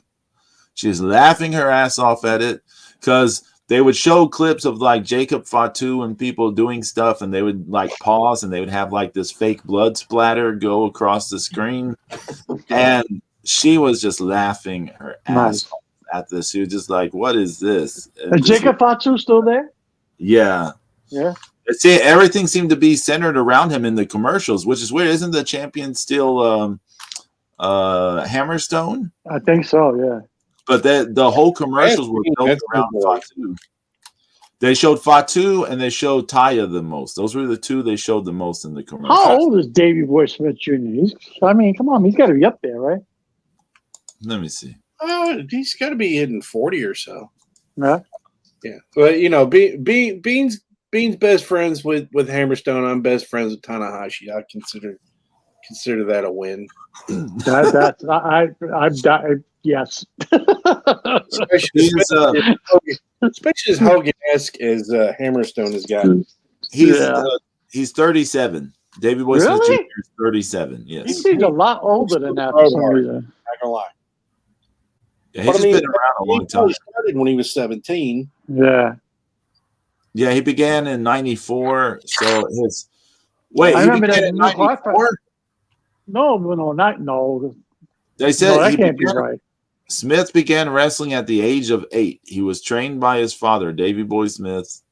She was laughing her ass off at it because they would show clips of like Jacob Fatu and people doing stuff, and they would like pause, and they would have like this fake blood splatter go across the screen, and she was just laughing her ass off at this. She was just like, "What is this?" Is Jacob Fatu still there? Yeah. Yeah. See, everything seemed to be centered around him in the commercials, which is weird. Isn't the champion still Hammerstone? I think so, yeah. But the whole commercials were built around Fatu. They showed Fatu and they showed Taya the most. Those were the two they showed the most in the commercials. How old is Davey Boy Smith Jr.? Come on, he's got to be up there, right? Let me see. He's got to be hitting 40 or so. Yeah. Yeah. But, Bean's best friends with Hammerstone. I'm best friends with Tanahashi. I consider that a win. Yes. Especially as Hogan-esque as Hammerstone has gotten. He's 37. Davey Boy Smith Jr. is 37. Yes. He seems a lot older than that for some reason. Not gonna lie. Yeah, he's been around a long time. He started when he was 17. Yeah. Yeah, he began in 94. So his I remember that in 94? No. They said that can't be right. Smith began wrestling at the age of 8. He was trained by his father, Davey Boy Smith.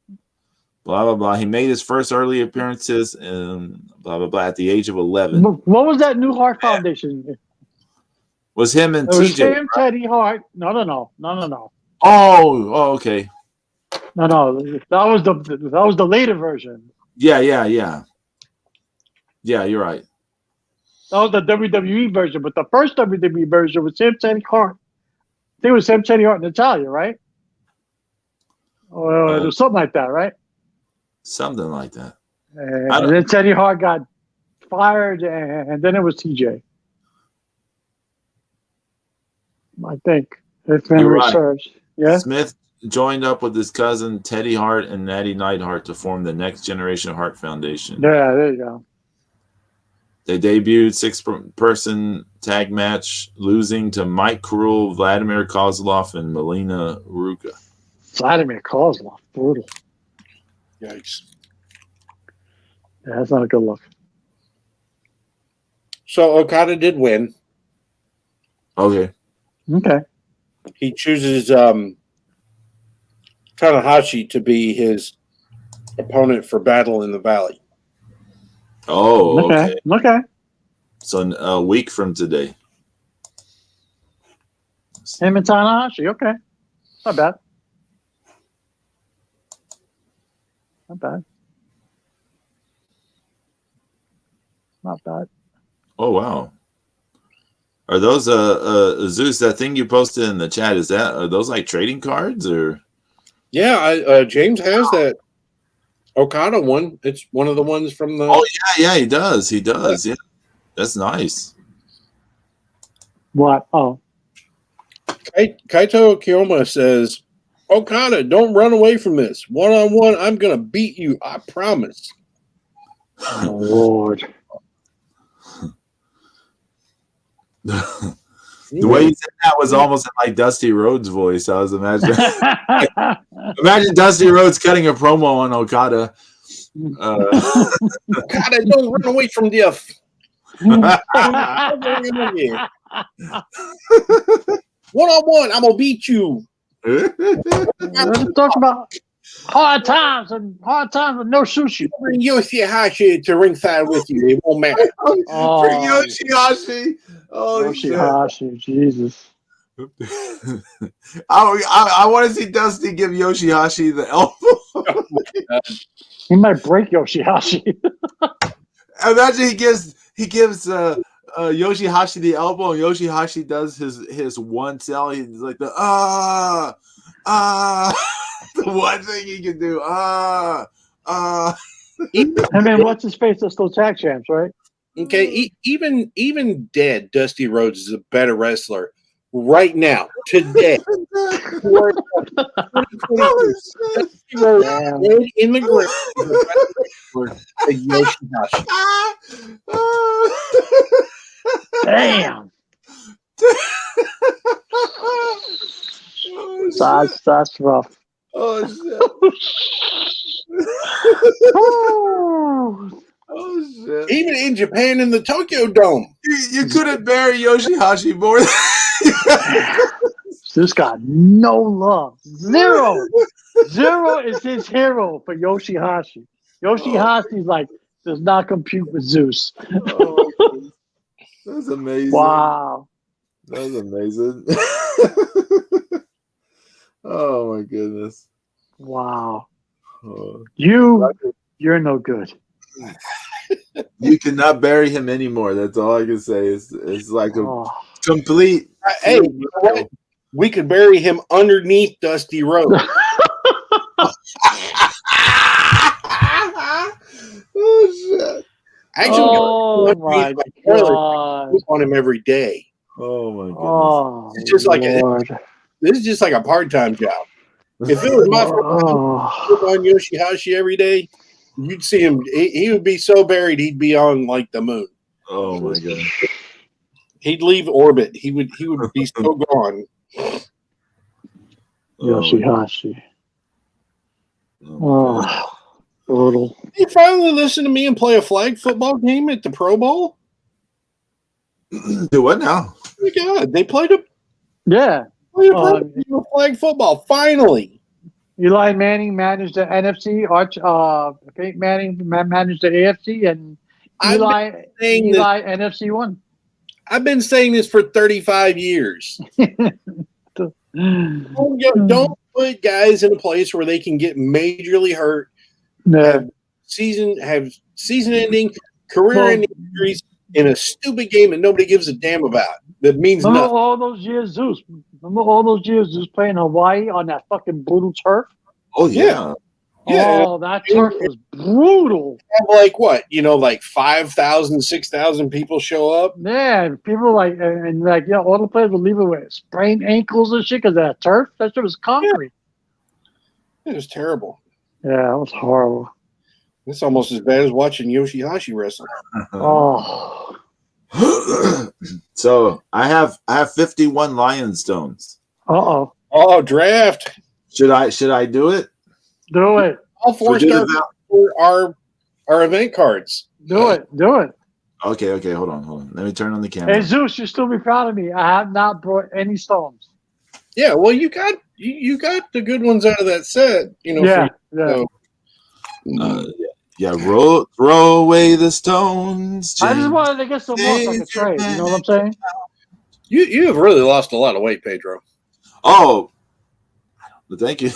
Blah blah blah. He made his first early appearances in blah blah blah at the age of 11. What was that New Heart Foundation? Was him and TJ? Was him, right? Teddy Hart? No. Oh, okay. No. That was the later version. Yeah. Yeah, you're right. That was the WWE version, but the first WWE version was him, Teddy Hart. I think it was him, Teddy Hart, and Natalia, right? Or it was something like that, right? Something like that. And then Teddy Hart got fired, and then it was TJ. I think. It's been You're right. researched. Yeah. Smith joined up with his cousin Teddy Hart and Natty Neidhart to form the Next Generation Hart Foundation. Yeah, there you go. They debuted six-person tag match, losing to Mike Krul, Vladimir Kozlov, and Melina Ruka. Vladimir Kozlov, brutal. Yikes. Yeah, that's not a good look. So Okada did win. Okay. Okay. He chooses Tanahashi to be his opponent for Battle in the Valley. Oh, okay. Okay. So a week from today. Him and Tanahashi. Okay. Not bad. Not bad. Not bad. Oh, wow. Are those Zeus, that thing you posted in the chat, are those like trading cards or? Yeah, James has that Okada one. It's one of the ones from the. Oh yeah, he does. He does. Yeah, that's nice. What? Oh, Kaito Kiyoma says, Okada, don't run away from this. 1-on-1, I'm gonna beat you. I promise. oh Lord. The way you said that was almost like Dusty Rhodes' voice. I was imagining. Imagine Dusty Rhodes cutting a promo on Okada. Okada, don't run away from this. 1-on-1, I'm gonna beat you. Let's talk about hard times and no sushi. Bring Yoshihashi to ringside with you. It won't matter. Oh, For Yoshihashi. Oh, Yoshihashi, Jesus. I want to see Dusty give Yoshihashi the elbow. He might break Yoshihashi. Imagine he gives Yoshihashi the elbow, and Yoshihashi does his one sell. He's like the the one thing he can do. I mean, what's his face? They're still tag champs, right? Okay, even dead, Dusty Rhodes is a better wrestler right now, today. Dusty Rhodes dead in the grave. Yoshihashi. Damn. That's rough. Oh shit. Oh shit. Even in Japan in the Tokyo Dome. You couldn't bury Yoshihashi more than This got no love. Zero is his hero for Yoshihashi. Yoshihashi does not compute with Zeus. Oh, that's amazing. Wow. That's amazing. Oh my goodness. Wow. Oh. You're no good. You cannot bury him anymore. That's all I can say. It's like a complete. Hey, you know what? We could bury him underneath Dusty Rhodes. Oh shit! Actually, my God. on him every day. Oh my goodness! Oh, It's just like this is just like a part-time job. If it was my on Yoshihashi every day, you'd see him. He would be so buried, he'd be on like the moon. Oh my god! He'd leave orbit. He would be so gone. Yoshihashi. Oh, brutal. You finally listen to me and play a flag football game at the Pro Bowl? Do what now? Oh my God, they played a flag football finally. Eli Manning managed the NFC. Peyton Manning managed the AFC, and Eli NFC won. I've been saying this for 35 years. Don't put guys in a place where they can get majorly hurt, have season-ending, career-ending injuries in a stupid game that nobody gives a damn about. That means nothing. All those years, Zeus playing Hawaii on that fucking brutal turf. Oh yeah. Yeah, Oh, that turf was brutal. have like what, like 5,000, 6,000 people show up. Man, people like and like all the players would leave it with sprained ankles and shit because that turf. That shit was concrete. It was terrible. Yeah, it was horrible. It's almost as bad as watching Yoshihashi wrestle. Oh, So I have 51 lion stones. oh, Oh, draft. Should I do it? do it, All 4 Should we do stars the for our event cards. do it. Okay, hold on. Let me turn on the camera. Hey Zeus, you still be proud of me. I have not brought any stones. Yeah, well, you got the good ones out of that set. Yeah. So, Yeah, throw away the stones. I just James. wanted to get some more so I could trade. You know what I'm saying? you have really lost a lot of weight, Pedro. Oh, thank you.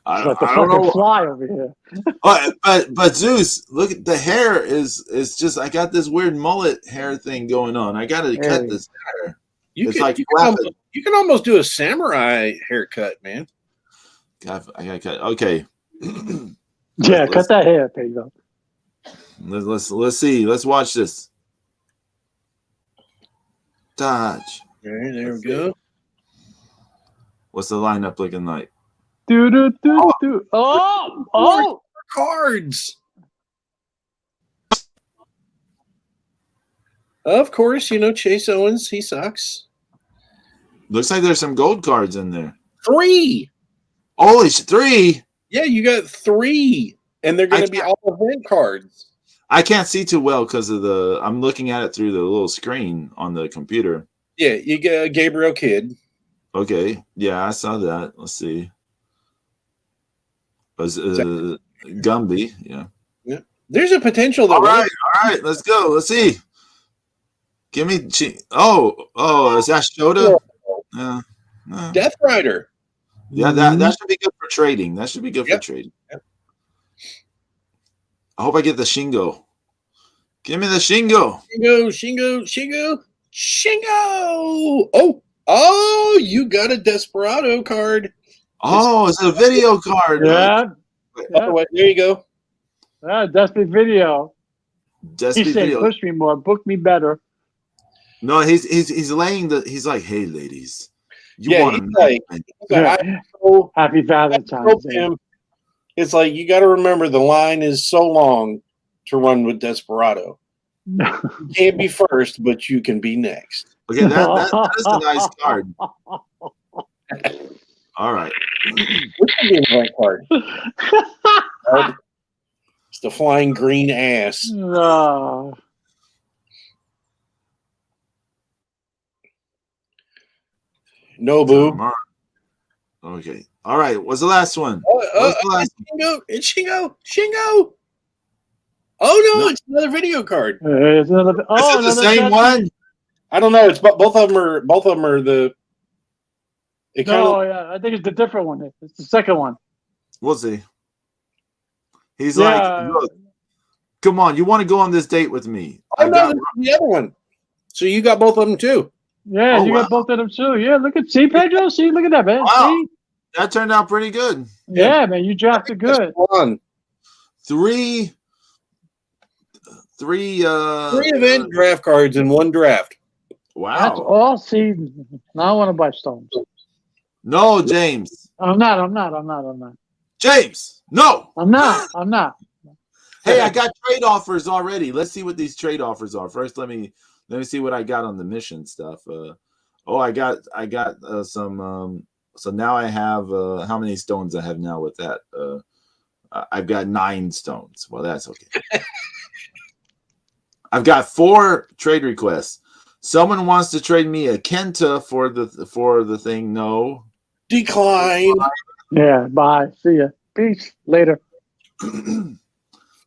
I Like the don't fucking know. fly over here. But Zeus, look at the hair is just I got this weird mullet hair thing going on. I got to cut this hair. You It's can, like you, can almost, you can almost do a samurai haircut, man. I got to cut. Okay. Yeah, cut that hair, Pedro. Let's see. Let's watch this. Dodge. Okay, there we go. What's the lineup looking like? Oh! Cards. Of course, Chase Owens, he sucks. Looks like there's some gold cards in there. 3. Holy shit, 3. Yeah, you got 3. And they're going to be all event cards. I can't see too well because of I'm looking at it through the little screen on the computer. Yeah, you got Gabriel Kidd. Okay. Yeah, I saw that. Let's see. Gumby. Yeah. There's a potential that. All right. Let's go. Let's see. Give me. Is that Shota? Yeah. Death Rider. Yeah, that should be good for trading. That should be good for trading. Yep. I hope I get the Shingo. Give me the Shingo. Shingo. Oh, you got a Desperado card. Oh, it's a video card. Yeah. Oh, wait, there you go. Despy video. Despy He said, video. push me more, book me better. No, he's laying he's like, hey ladies, you want to happy Valentine's Day. It's like you got to remember the line is so long to run with Desperado. You can't be first, but you can be next. Okay, that is a nice card. All right. Which would be an event card? It's the flying green ass. Nobu. Okay. All right. What's the last one? It's Shingo. Oh no, it's another video card. Is it the same one? I don't know. It's both of them are the. I think it's the different one. It's the second one. We'll see. He's like, look, come on, you want to go on this date with me? Oh no, the other one. So you got both of them too. Yeah, you got both of them too. Yeah, look at Pedro. Look at that, man. Wow. See? That turned out pretty good. Yeah, man, you drafted good. Three event draft cards in one draft. Wow. That's all season. Now I want to buy stones. No, James. I'm not. James, no. I'm not. Hey, I got trade offers already. Let's see what these trade offers are. First, let me see what I got on the mission stuff. I got some. So now I have how many stones I have now with that? I've got 9 stones. Well, that's okay. I've got 4 trade requests. Someone wants to trade me a Kenta for the thing. No. Decline. Yeah, bye. See ya. Peace. Later.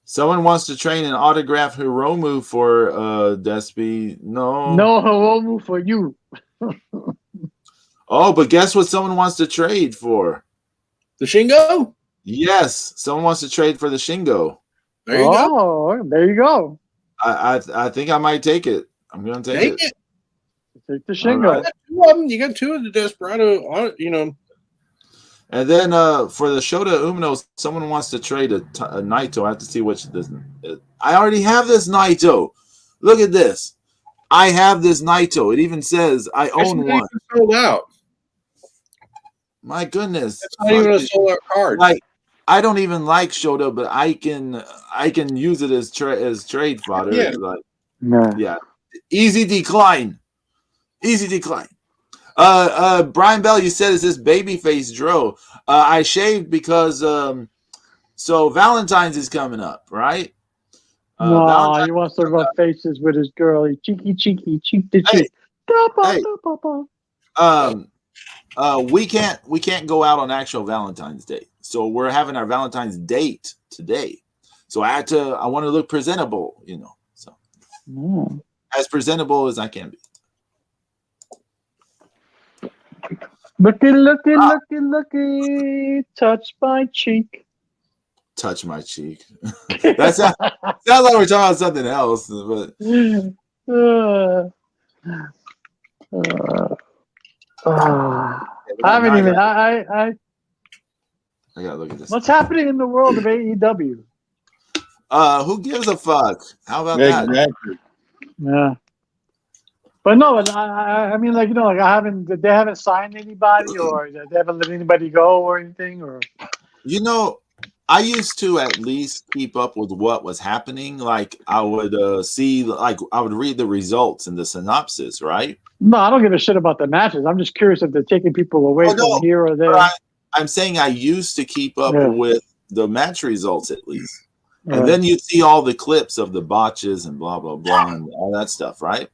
Someone wants to trade an autograph Hiromu for Despy. No. No Hiromu for you. Oh, but guess what someone wants to trade for? The Shingo? Yes. Someone wants to trade for the Shingo. There you go. There you go. I think I might take it. I'm going to take it. Take the Shingo. Right. You got 2 of the Desperado, And then for the Shota Umino, someone wants to trade a Naito. I have to see which this. I already have this Naito. Look at this. I have this Naito. It even says I own one. Sold out. My goodness. It's not even a sold out card. Like, I don't even like Shota, but I can use it as trade fodder. Yeah. Like, No. yeah. Easy decline. Easy decline. Brian Bell, you said, is this babyface Dro? I shaved because so Valentine's is coming up, right? No, Valentine's he wants to rub faces with his girl. He cheek to cheek. Hey. We can't go out on actual Valentine's Day. So we're having our Valentine's date today. So I want to look presentable, you know. So as presentable as I can be. Looky, touch my cheek. Touch my cheek. That sounds like we're talking about something else, but I haven't even. I gotta look at this. What's happening in the world of AEW? Who gives a fuck? How about that? Yeah. But no, I mean, like, you know, like they haven't signed anybody, or they haven't let anybody go or anything, or. You know, I used to at least keep up with what was happening. Like, I would see, like, I would read the results and the synopsis, right? No, I don't give a shit about the matches. I'm just curious if they're taking people away from here or there. I'm saying I used to keep up with the match results at least. Yeah. And then you'd see all the clips of the botches and blah, blah, blah, and all that stuff, right?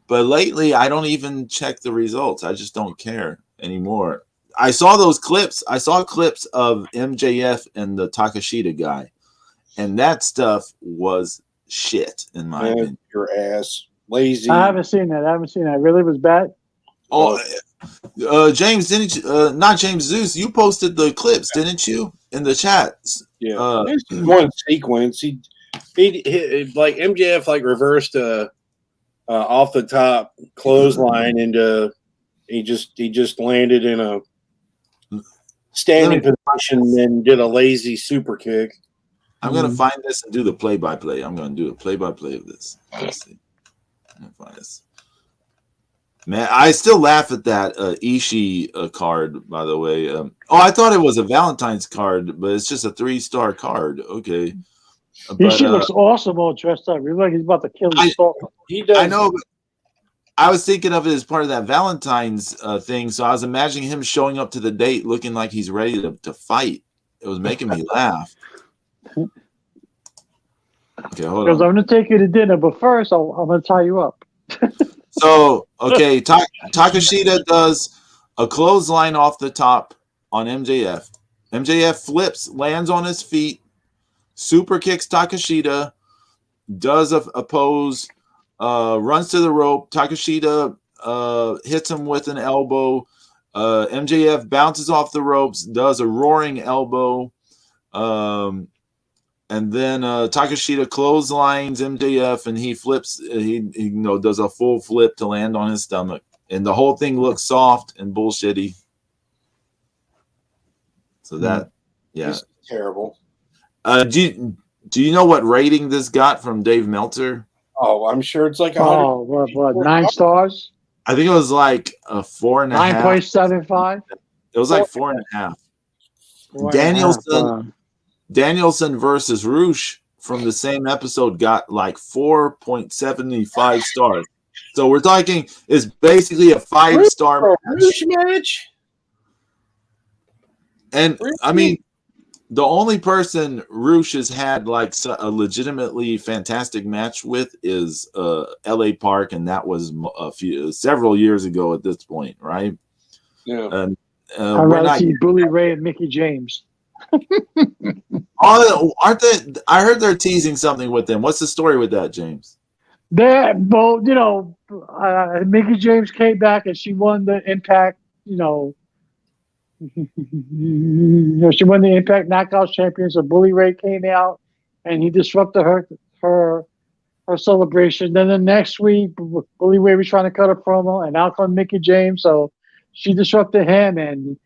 But lately, I don't even check the results. I just don't care anymore. I saw those clips. I saw clips of MJF and the Takashita guy. And that stuff was shit, in my opinion. Your ass. Lazy. I haven't seen that. Really was bad? Oh, James, didn't you? Not James Zeus. You posted the clips, didn't you? In the chat. Yeah. One sequence. He like MJF like reversed off the top clothesline into he just landed in a standing position and did a lazy super kick. I'm gonna find this and do the play-by-play. I'm gonna do a play-by-play of this. Let's see. I'm gonna find this. Man, I still laugh at that Ishii card, by the way. I thought it was a Valentine's card, but it's just a 3-star card. Okay. Ishii looks awesome all dressed up. He looks like he's about to kill his stalker. He does. I know, but I was thinking of it as part of that Valentine's thing, so I was imagining him showing up to the date looking like he's ready to fight. It was making me laugh. Okay, hold on. Because I'm going to take you to dinner, but first I'm going to tie you up. So, okay, Takashita does a clothesline off the top on MJF. MJF flips, lands on his feet, super kicks Takashita, does a pose, runs to the rope. Takashita hits him with an elbow. MJF bounces off the ropes, does a roaring elbow. And then Takashita clotheslines MJF, and he flips. He does a full flip to land on his stomach, and the whole thing looks soft and bullshitty. So that, yeah, it's terrible. Do you know what rating this got from Dave Meltzer? Oh, I'm sure it's like what 9 stars? I think it was like a 4.5. 9.75. It was like 4.5. Danielson versus Roosh from the same episode got like 4.75 stars. So we're talking it's basically a 5-star match. And I mean, the only person Roosh has had like a legitimately fantastic match with is LA Park, and that was several years ago at this point, right? Yeah. And I'd rather see Bully Ray and Mickey James. Aren't they? I heard they're teasing something with them. What's the story with that, James? They're both, Mickey James came back and she won the Impact, she won the Impact Knockouts Champion. So Bully Ray came out and he disrupted her celebration. Then the next week, Bully Ray was trying to cut a promo, and out come Mickey James. So she disrupted him, and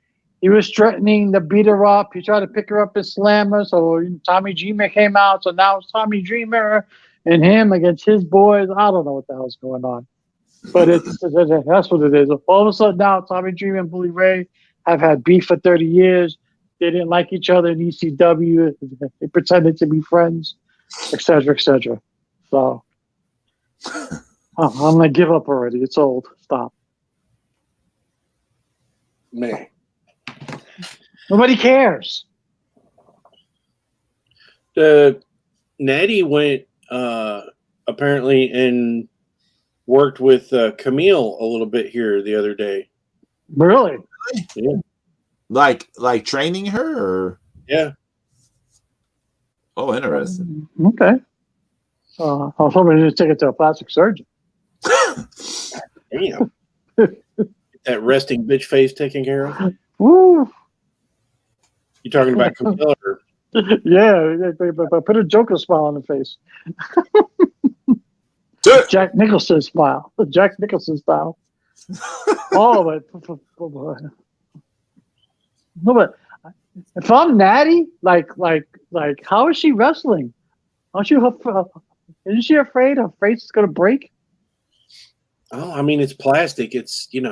he was threatening to beat her up. He tried to pick her up and slam her. So Tommy Dreamer came out. So now it's Tommy Dreamer and him against his boys. I don't know what the hell's going on. But that's what it is. All of a sudden now, Tommy Dreamer and Bully Ray have had beef for 30 years. They didn't like each other in ECW. They pretended to be friends, etc., etc. So I'm going to give up already. It's old. Stop. Man. Nobody cares. Natty went apparently and worked with Camille a little bit here the other day. Really? Yeah. Like training her, or yeah. Oh, interesting. Okay. I was hoping to just take it to a plastic surgeon. Damn. That resting bitch face taken care of. Woo. You talking about Camille? Or? Yeah, but put a Joker smile on the face. Jack Nicholson smile. Jack Nicholson style. Oh, but if I'm Natty, like, how is she wrestling? Isn't she afraid her face is gonna break? Oh, I mean, it's plastic. It's it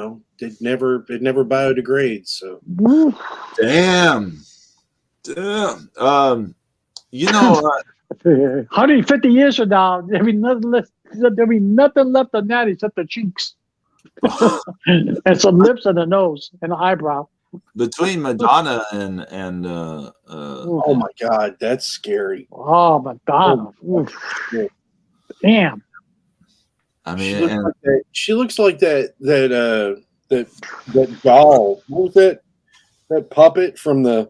never biodegrades. So damn. 150 years from now, there'll be nothing left of Natty except the cheeks and some lips and a nose and an eyebrow. Between Madonna and oh my God, that's scary. Oh, Madonna. Yeah. Damn. I mean, she looks like that doll. What was that? That puppet from the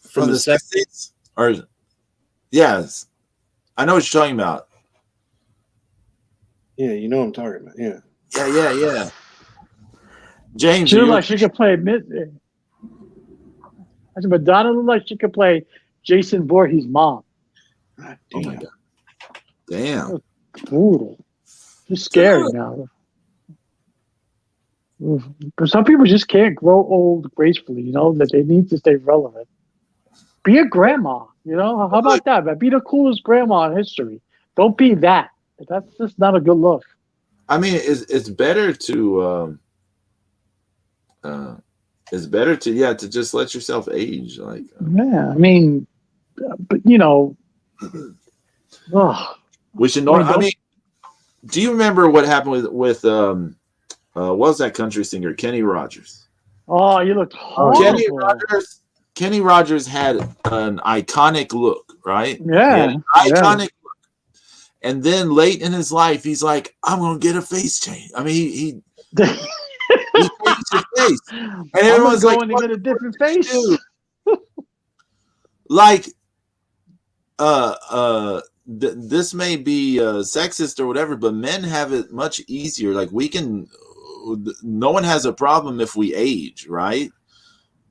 60s? Or yes, I know what you're talking about. Yeah, you know what I'm talking about. Yeah. Yeah. James, she looked like she could play. Madonna looked like she could play Jason Voorhees' mom. God, oh my God. Damn. Brutal. It's scary now. But some people just can't grow old gracefully, that they need to stay relevant. Be a grandma, How about that? But be the coolest grandma in history. Don't be that. That's just not a good look. I mean, it's better to to just let yourself age. Like yeah, I mean, but we should know. I mean, do you remember what happened with what was that country singer, Kenny Rogers? Oh, you looked horrible. Kenny Rogers had an iconic look, right? Yeah, iconic look. And then late in his life, he's like, "I'm gonna get a face change." I mean, he changed his face, and everyone's going to get a different face. Like, this may be sexist or whatever, but men have it much easier. Like no one has a problem if we age, right?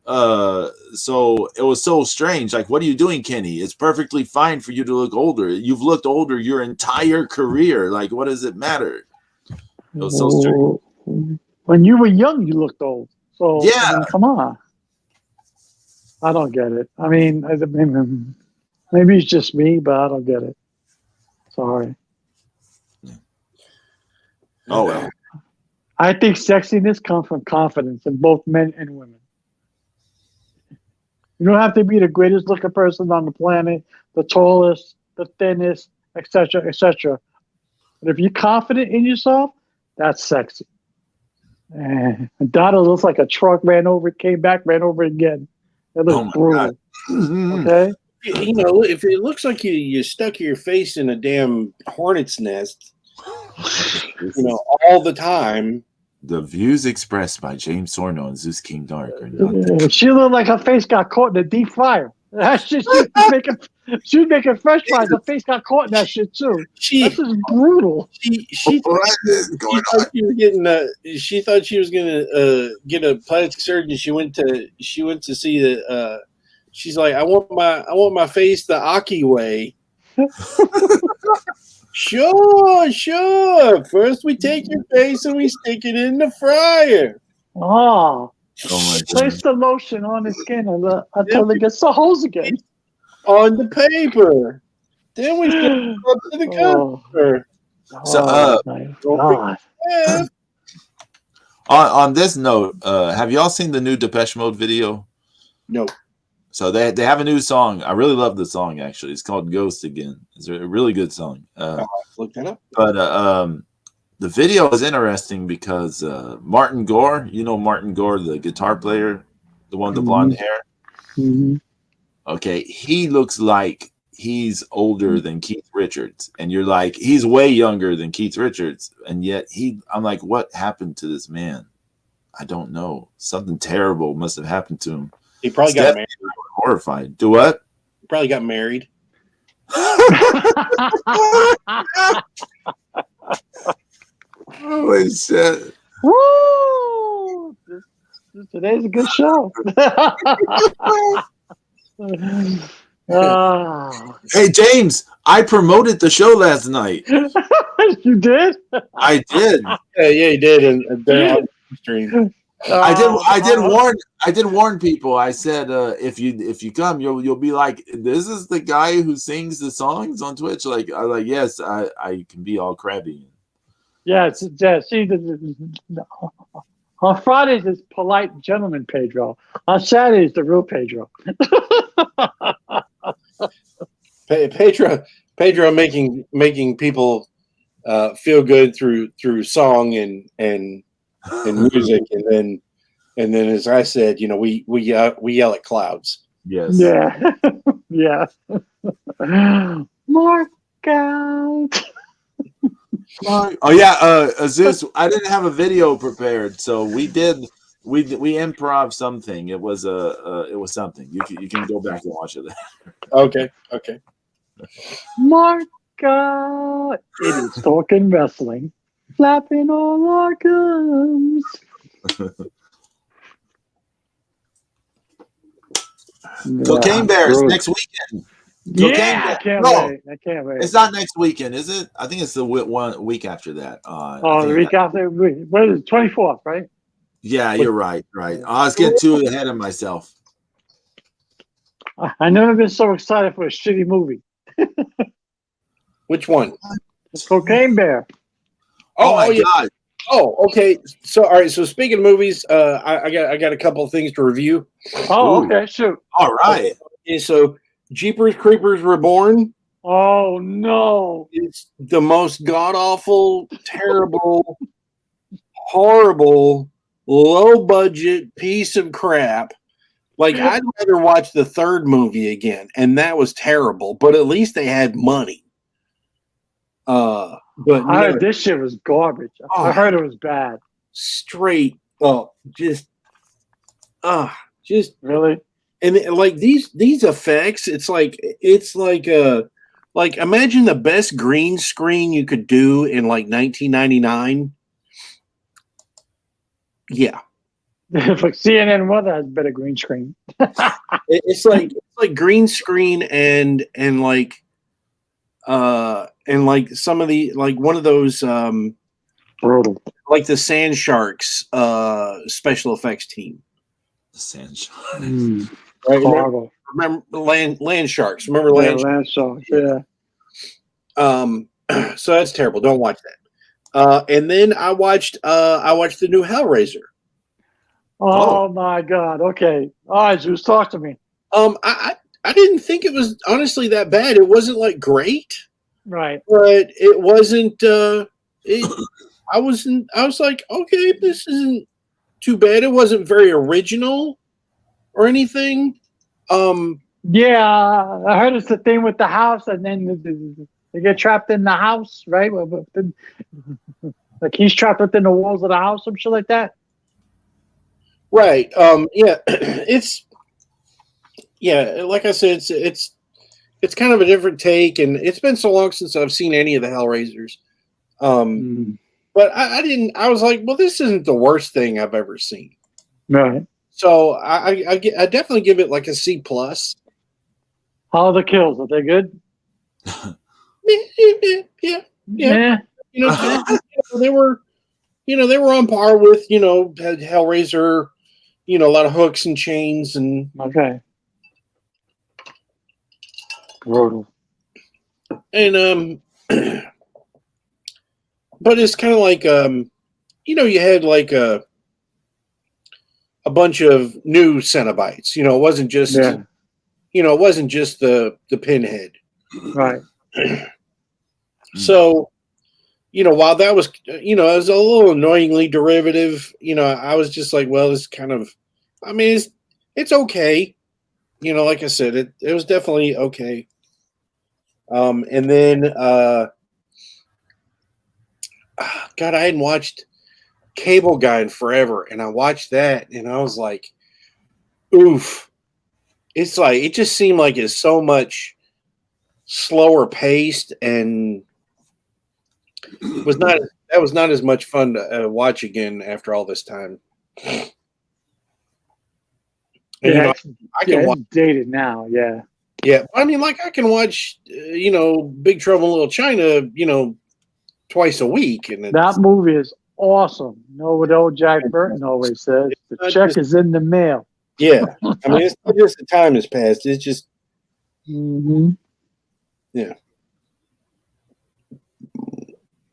So it was so strange. Like, what are you doing, Kenny? It's perfectly fine for you to look older. You've looked older your entire career. Like, what does it matter? It was so strange. When you were young, you looked old. So yeah, I mean, come on. I don't get it. I mean, maybe it's just me, but I don't get it. Sorry. Oh well. I think sexiness comes from confidence in both men and women. You don't have to be the greatest looking person on the planet, the tallest, the thinnest, etc., etc. But if you're confident in yourself, that's sexy. And Donna looks like a truck ran over again. It looks brutal. Okay? If it looks like you stuck your face in a damn hornet's nest, all the time. The views expressed by James Sorno and Zeus King Dark are not. She looked like her face got caught in the deep fryer. That shit, she was making French fries. Her face got caught in that shit too. That's just brutal. She thought she was gonna get a plastic surgeon. She went to see the. She's like, I want my face the Aki way. Sure. First we take your face and we stick it in the fryer. Oh, Oh my Place god. the lotion on his skin until it gets the holes again. On the paper. Then we send it up to the Oh, customer. So my Don't God. Yeah. on this note, have y'all seen the new Depeche Mode video? No. So they have a new song. I really love the song actually. It's called Ghost Again. It's a really good song. Look that up. But the video is interesting because Martin Gore, you know Martin Gore, the guitar player, the one with the blonde hair. Mm-hmm. Okay, he looks like he's older than Keith Richards, and you're like, he's way younger than Keith Richards, and yet I'm like, what happened to this man? I don't know. Something terrible must have happened to him. He probably got married. Horrified. Do what? He probably got married. Holy shit. Woo! Today's a good show. Hey, James, I promoted the show last night. You did? I did. Yeah, he did. And on the stream. I did warn people. I said if you come, you'll be like, this is the guy who sings the songs on Twitch. Yes, I can be all crabby. Yes, see, on Fridays it's polite gentleman Pedro. On Saturdays the real Pedro. Pedro making people feel good through song and music, and then as I said, we yell at clouds. Yes. Yeah. Yeah. Mark out. Oh yeah, Zeus. I didn't have a video prepared, so we improv something. It was something. You can go back and watch it. Okay. Mark out. Idiots talking wrestling, flapping all our gums. Cocaine Bears next weekend. I can't wait. It's not next weekend, is it? I think it's the 1 week after that. The week after. What is it? 24th, right? Yeah, you're right. I was getting too ahead of myself. I've never been so excited for a shitty movie. Which one? Cocaine Bear. Oh my god. Oh, okay. So, all right. So, speaking of movies, I got a couple of things to review. Oh, okay. Shoot. All right. Okay, so Jeepers Creepers Reborn. Oh no! It's the most god awful, terrible, horrible, low budget piece of crap. Like, I'd rather watch the third movie again, and that was terrible. But at least they had money. But I heard this shit was garbage. I heard it was bad. Straight up, just really. And like these effects, it's like imagine the best green screen you could do in like 1999. Yeah. It's like CNN Weather has better green screen. it's like green screen and like some of the, like one of those brutal, like the Sand Sharks special effects team. The Sand Sharks. Right? Horrible. Remember Land Sharks. Remember Land Sharks? Yeah. So that's terrible. Don't watch that. And then I watched the new Hellraiser. Oh my God. Okay. All right, Zeus, talk to me. I didn't think it was honestly that bad. It wasn't like great. Right. But it wasn't I was like, okay, this isn't too bad. It wasn't very original or anything. Yeah, I heard it's the thing with the house, and then they get trapped in the house, right? Like he's trapped within the walls of the house, some shit like that. Right. Yeah. Like I said, it's kind of a different take, and it's been so long since I've seen any of the Hellraisers. But I was like, well, this isn't the worst thing I've ever seen. Right. So I definitely give it like a C+. How are the kills? Are they good? Yeah. They were on par with Hellraiser a lot of hooks and chains and Okay. Brutal. and but it's kind of like you had like a bunch of new Cenobites. It wasn't just Yeah. it wasn't just the pinhead. Right. So, while that was, it was a little annoyingly derivative, I was just like, well, it's kind of, I mean, it's okay. Like I said, it was definitely okay. And then, God, I hadn't watched Cable Guy in forever. And I watched that and I was like, oof. It's like, it just seemed like it's so much slower paced and that was not as much fun to watch again after all this time. And, Yeah, I can watch it's dated now. Yeah. Yeah, I mean, like I can watch, Big Trouble in Little China, twice a week, and That movie is awesome. You know what old Jack Burton always says? The check is in the mail. Yeah, I mean, it's not just the time has passed. It's just, yeah.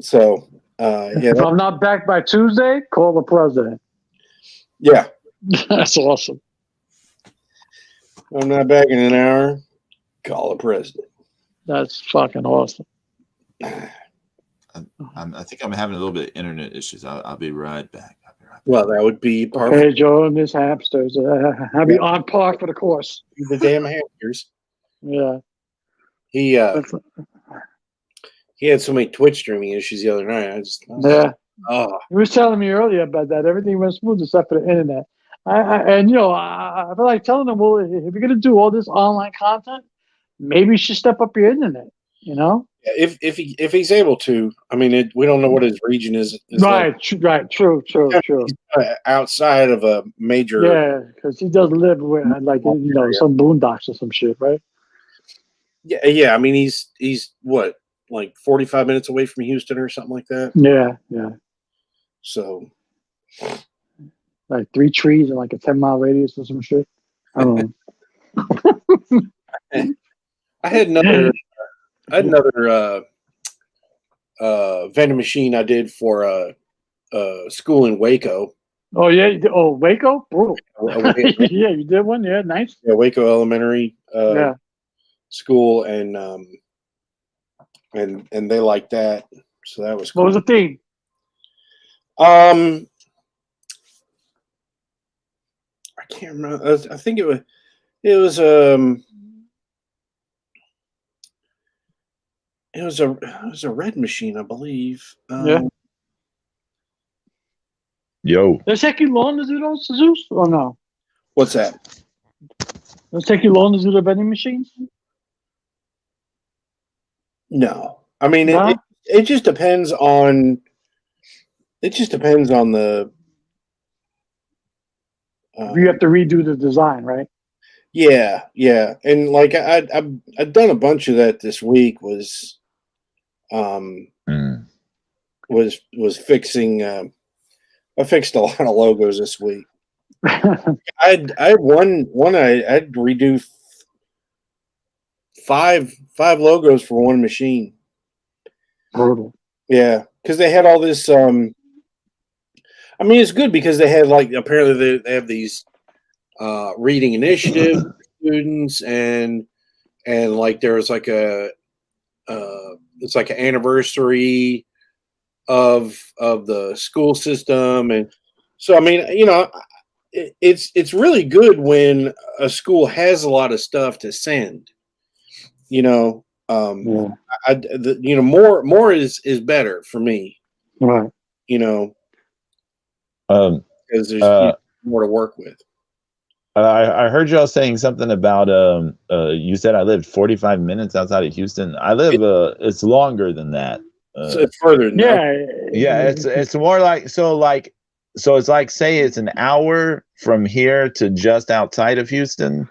So, yeah. If I'm not back by Tuesday, call the president. Yeah. That's awesome. I'm not back in an hour. Call the president. That's fucking awesome. I think I'm having a little bit of internet issues. I'll be right back. Well, that would be perfect. Hey, Joe and Miss Hamsters. I'll be on par for the course. The damn hamsters. Yeah. He had so many Twitch streaming issues the other night. He was telling me earlier about that. Everything went smooth except for the internet. I feel like telling them, well, if you're going to do all this online content, maybe you should step up your internet, If he's able to, I mean, we don't know what his region is. Right, right, true. Outside of a major. Yeah, because he does live with some boondocks or some shit, right? Yeah. I mean, he's what, like 45 minutes away from Houston or something like that. Yeah. So, like 3 trees in like a 10-mile radius or some shit. I don't know. I had another vending machine I did for a school in Waco. Oh yeah, Waco, brutal. Yeah, you did one. Yeah, nice. Yeah, Waco Elementary school, and they liked that, so that was cool. What was the theme? I can't remember. I think it was a red machine, I believe. Yeah. Yo. Does it take you long to do those, Zeus, or no? What's that? Does it take you long to do the vending machines? No, I mean it just depends on. It just depends on the. You have to redo the design, right? Yeah, and like I've done a bunch of that this week. Was fixing. I fixed a lot of logos this week. I had one. I had to redo five logos for one machine. Brutal. Yeah, because they had all this. I mean, it's good because they had apparently they have these reading initiative students and like there was like it's like an anniversary of the school system, and so I mean, it's really good when a school has a lot of stuff to send. More is better for me. Right. Because there's more to work with. I heard y'all saying something about you said I lived 45 minutes outside of Houston. I live it's longer than that. So it's further than that. Yeah, it's more like so it's like, say it's an hour from here to just outside of Houston,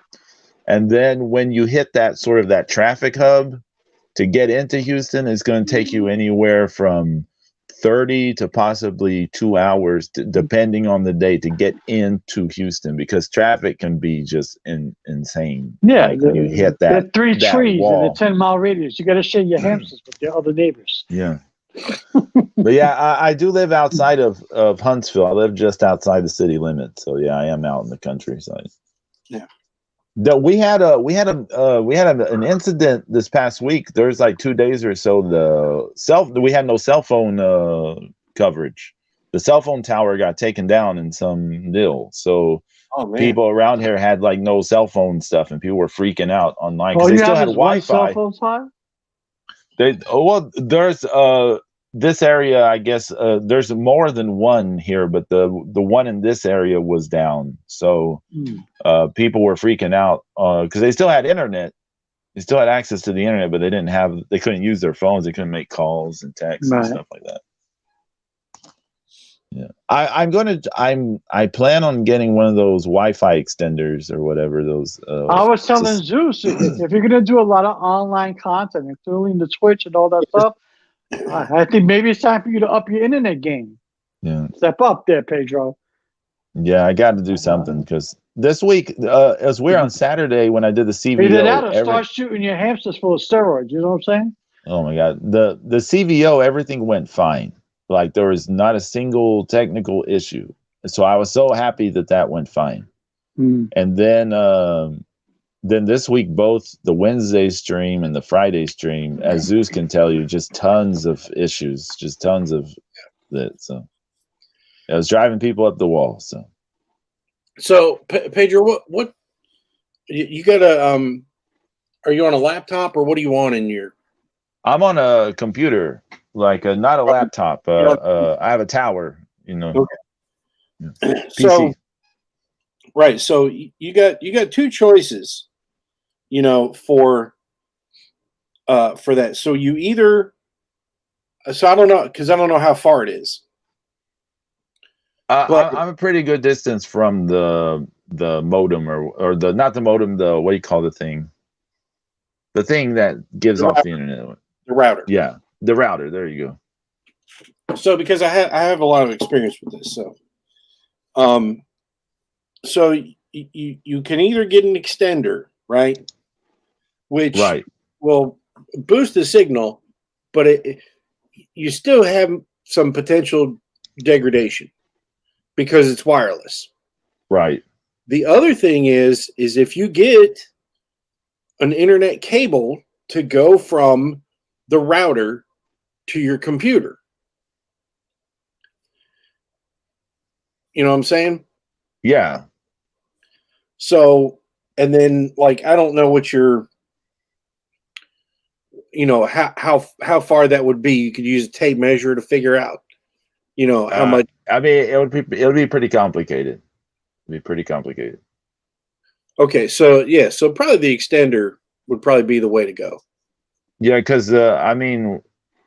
and then when you hit that sort of that traffic hub to get into Houston, it's going to take you anywhere from 30 to possibly 2 hours, depending on the day, to get into Houston because traffic can be just insane. Yeah, like when you hit there are that 3 that trees in a wall. 10-mile radius. You got to share your hamsters with your other neighbors. Yeah. But yeah, I do live outside of Huntsville. I live just outside the city limits. So yeah, I am out in the countryside. Yeah. We had an incident this past week. There's like 2 days or so. We had no cell phone coverage. The cell phone tower got taken down in some deal. So people around here had like no cell phone stuff, and people were freaking out online because they still had Wi-Fi. Cell phone spot? There's this area, I guess there's more than one here, but the one in this area was down. So people were freaking out because they still had internet. They still had access to the internet, but they couldn't use their phones. They couldn't make calls and texts and stuff like that. Yeah, I plan on getting one of those Wi-Fi extenders or whatever those. I was telling Zeus, if you're gonna do a lot of online content, including the Twitch and all that stuff, I think maybe it's time for you to up your internet game. Yeah, step up there, Pedro. Yeah, I got to do something because this week, as we're on Saturday when I did the CVO, either that or start shooting your hamsters full of steroids. You know what I'm saying? Oh my God, the CVO, everything went fine. Like there was not a single technical issue. So I was so happy that went fine. And then this week, both the Wednesday stream and the Friday stream, as Zeus can tell you, just tons of issues, just tons of that. So I was driving people up the wall. So Pedro, what you got are you on a laptop or what are you on in your? I'm on a computer, like not a laptop. I have a tower, Okay. Yeah. So, right. So you got 2 choices, for that. So you either, so I don't know, because I don't know how far it is. I'm a pretty good distance from the modem or the not the modem, the what do you call the thing that gives off the internet. The router. Yeah, the router. There you go. So because I have a lot of experience with this, so you can either get an extender, right, which will boost the signal, but you still have some potential degradation because it's wireless. Right. The other thing is if you get an internet cable to go from the router to your computer. You know what I'm saying? Yeah. So, and then like, I don't know what your, how far that would be. You could use a tape measure to figure out, how much. I mean, it would be pretty complicated. It'd be pretty complicated. Okay. So yeah. So probably the extender would probably be the way to go. Yeah. Cause I mean,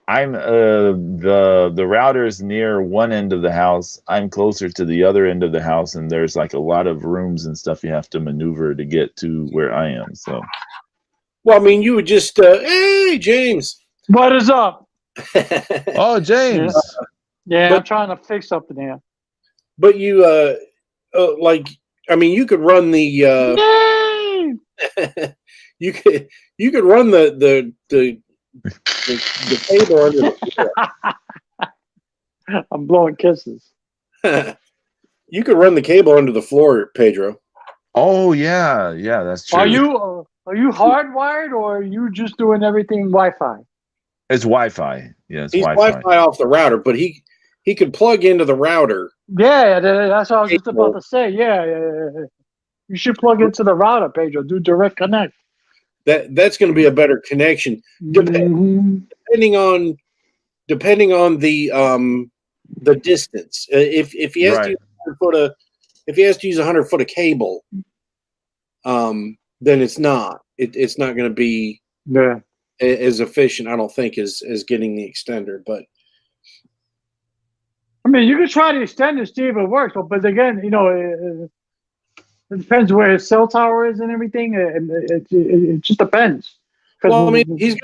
I'm the router is near one end of the house. I'm closer to the other end of the house, and there's like a lot of rooms and stuff you have to maneuver to get to where I am. So, well, I mean, you would just hey, James, what is up? Oh, James. Yeah, I'm trying to fix something here. But you like, I mean, you could run the you could run the cable under the floor. I'm blowing kisses. You could run the cable under the floor, Pedro. Oh yeah, that's true. Are you hardwired or are you just doing everything Wi-Fi? It's Wi-Fi. Yeah, it's He's Wi-Fi off the router, but he could plug into the router. Yeah, that's what I was just about to say. Yeah. You should plug into the router, Pedro. Do direct connect. That's going to be a better connection, depending on the distance. If he has to use 100 foot if he has to use 100 foot of cable, then it's not going to be as efficient, I don't think, as getting the extender. But I mean, you can try the extender, see if it works. But again, it depends where his cell tower is and everything. It just depends. Well, I mean, he's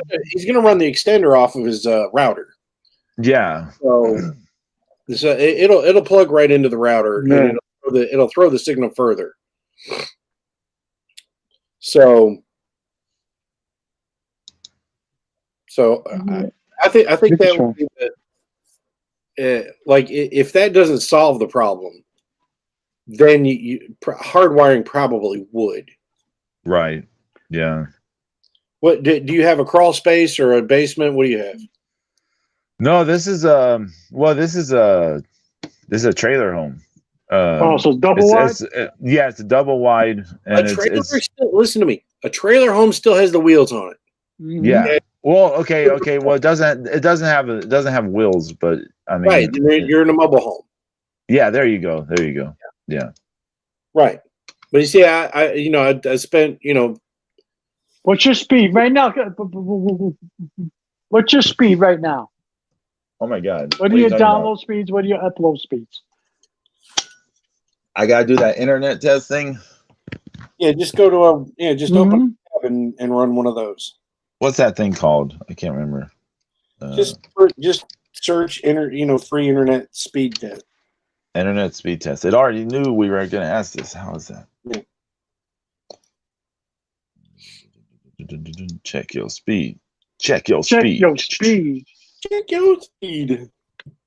gonna run the extender off of his router. Yeah. So it'll plug right into the router, Yeah. and it'll throw the signal further. So I think that would be like if that doesn't solve the problem, then hardwiring probably would. Right. Yeah. What do you have, a crawl space or a basement? What do you have? No, this is a trailer home. So it's double wide? Yeah, it's a double wide, and listen to me. A trailer home still has the wheels on it. Yeah. Okay. Well, okay. Well, it doesn't have wheels, but I mean, right. You're in a mobile home. Yeah. There you go. Yeah. Right. But you see, I spent, What's your speed right now? What's your speed right now? Oh my God. What are your download speeds? What are your upload speeds? I gotta do that internet test thing. Yeah, just go to open a tab and run one of those. What's that thing called? I can't remember. Just search free internet speed test. Internet speed test. It already knew we were going to ask this. How is that? Yeah. Check your speed. Check your speed. Check your speed.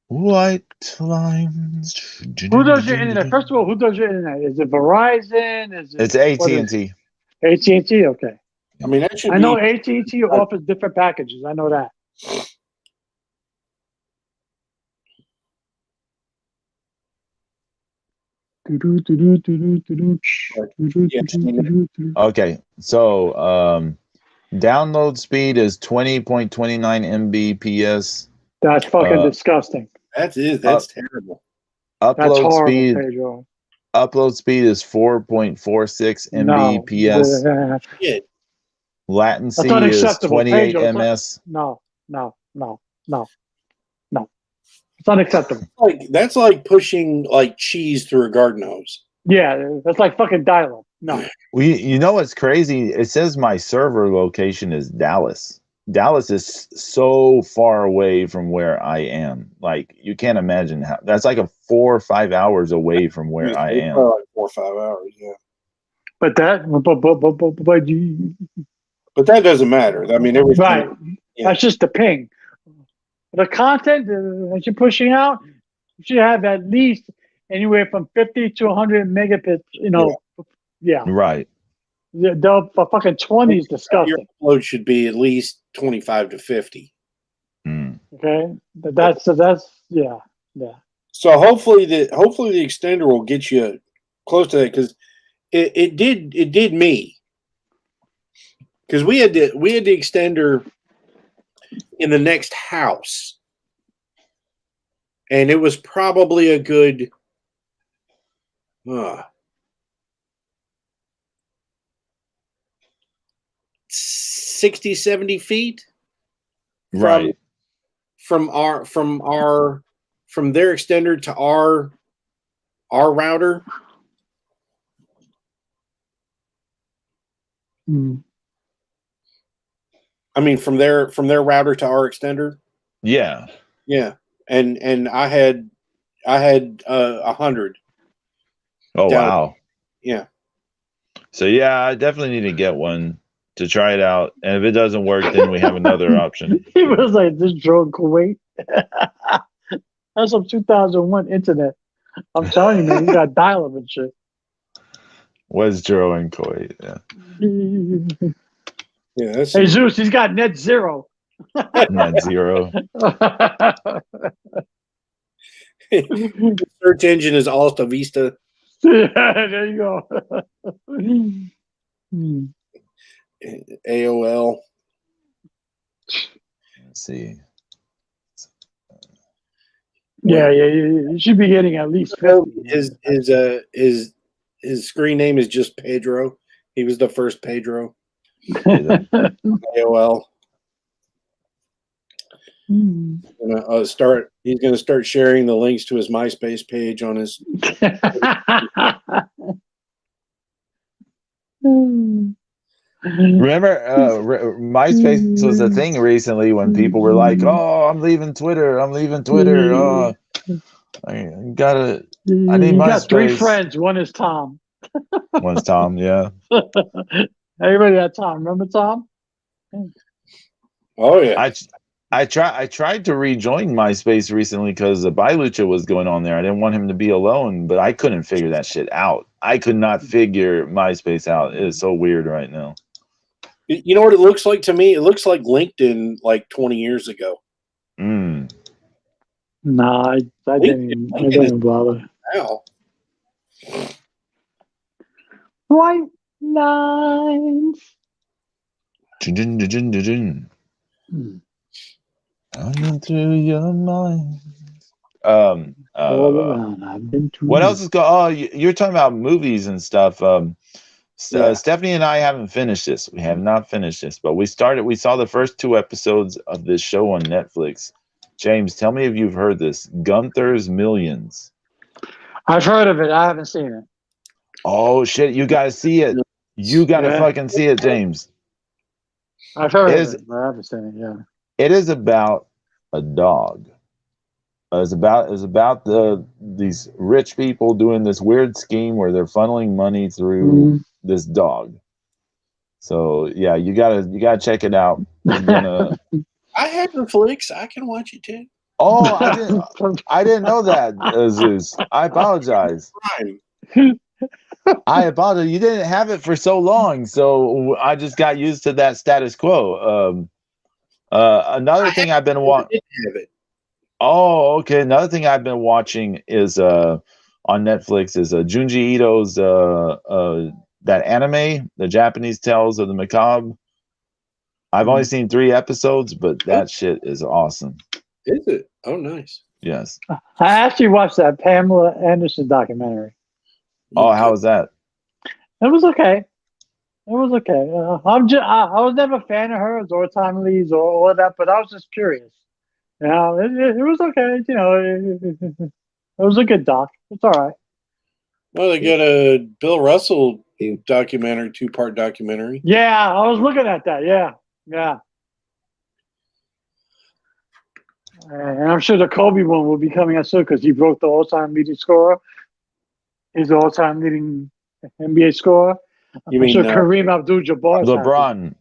White lines. Who does your internet? First of all, who does your internet? Is it Verizon? It's AT&T. AT&T, okay. I mean, that should I know AT&T offers different packages. I know that. Okay, so download speed is 20.29 Mbps. That's fucking disgusting. That's terrible. Upload speed. Pedro. Upload speed is 4.46 Mbps. No. Latency is 28 ms. No. It's unacceptable. That's like pushing like cheese through a garden hose. Yeah, that's like fucking dial-up. No. You know what's crazy? It says my server location is Dallas. Dallas is so far away from where I am. Like, you can't imagine how. That's like 4 or 5 hours away from where I am. Like 4 or 5 hours, yeah. But that doesn't matter. I mean, everything. Right. Yeah. That's just the ping. The content that you're pushing out, you should have at least anywhere from 50 to 100 megabits, Yeah. Right. The fucking 20 is disgusting. Your upload should be at least 25 to 50. Okay. That's yeah. So hopefully the extender will get you close to that, because it did me. Because we had the extender in the next house, and it was probably a good 60, 70 feet right from their extender to our router. I mean, from their router to our extender. Yeah. And I had 100. Oh wow. Yeah. So yeah, I definitely need to get one to try it out, and if it doesn't work, then we have another option. He was like, "This drone Kuwait." That's some 2001 internet. I'm telling you, man, you got dial-up and shit. Was Joe in Kuwait? Yeah. Yeah. That's hey Zeus, he's got net zero. Net zero. Search engine is Alta Vista. Yeah, there you go. AOL. Let's see. Yeah. You should be getting at least 50. His screen name is just Pedro. He was the first Pedro. AOL. He's gonna start sharing the links to his MySpace page on his. Remember, MySpace was a thing recently when people were like, "Oh, I'm leaving Twitter. I'm leaving Twitter. Oh, I gotta. I need You got 3 MySpace." friends. One is Tom. One's Tom. Yeah. Everybody had Tom. Remember Tom? Oh yeah. I tried to rejoin MySpace recently because the Lucha was going on there. I didn't want him to be alone, but I couldn't figure that shit out. I could not figure MySpace out. It is so weird right now. You know what it looks like to me? It looks like LinkedIn like 20 years ago. Mm. Nah, I didn't bother. Now. White lines. Running through your mind. All around. I've been to. What else is going? Oh, you're talking about movies and stuff. Stephanie and I haven't finished this. We have not finished this, but we saw the first 2 episodes of this show on Netflix. James, tell me if you've heard this. Gunther's Millions. I've heard of it. I haven't seen it. Oh shit! You gotta see it. You gotta fucking see it, James. I've heard of it, but I haven't seen it. Yeah. It is about a dog. It's about these rich people doing this weird scheme where they're funneling money through this dog. So yeah, you gotta check it out. I have Netflix. I can watch it too. Oh, I didn't know that, Zeus. I apologize. I apologize. You didn't have it for so long, so I just got used to that status quo. Another thing I've been watching. Oh, okay. Another thing I've been watching is on Netflix is Junji Ito's that anime, the Japanese Tales of the Macabre. I've only seen 3 episodes, but that shit is awesome. Is it? Oh, nice. Yes. I actually watched that Pamela Anderson documentary. Oh, how was that? It was okay. It was okay. I was never a fan of hers or Tom Lee's or all that, but I was just curious. You know, it was okay. You know, it was a good doc. It's all right. Well, they got a Bill Russell documentary, 2-part documentary. Yeah, I was looking at that. Yeah. And I'm sure the Kobe one will be coming out soon because he broke the all-time leading scorer. He's the all-time leading NBA scorer. I'm sure Kareem Abdul-Jabbar. LeBron.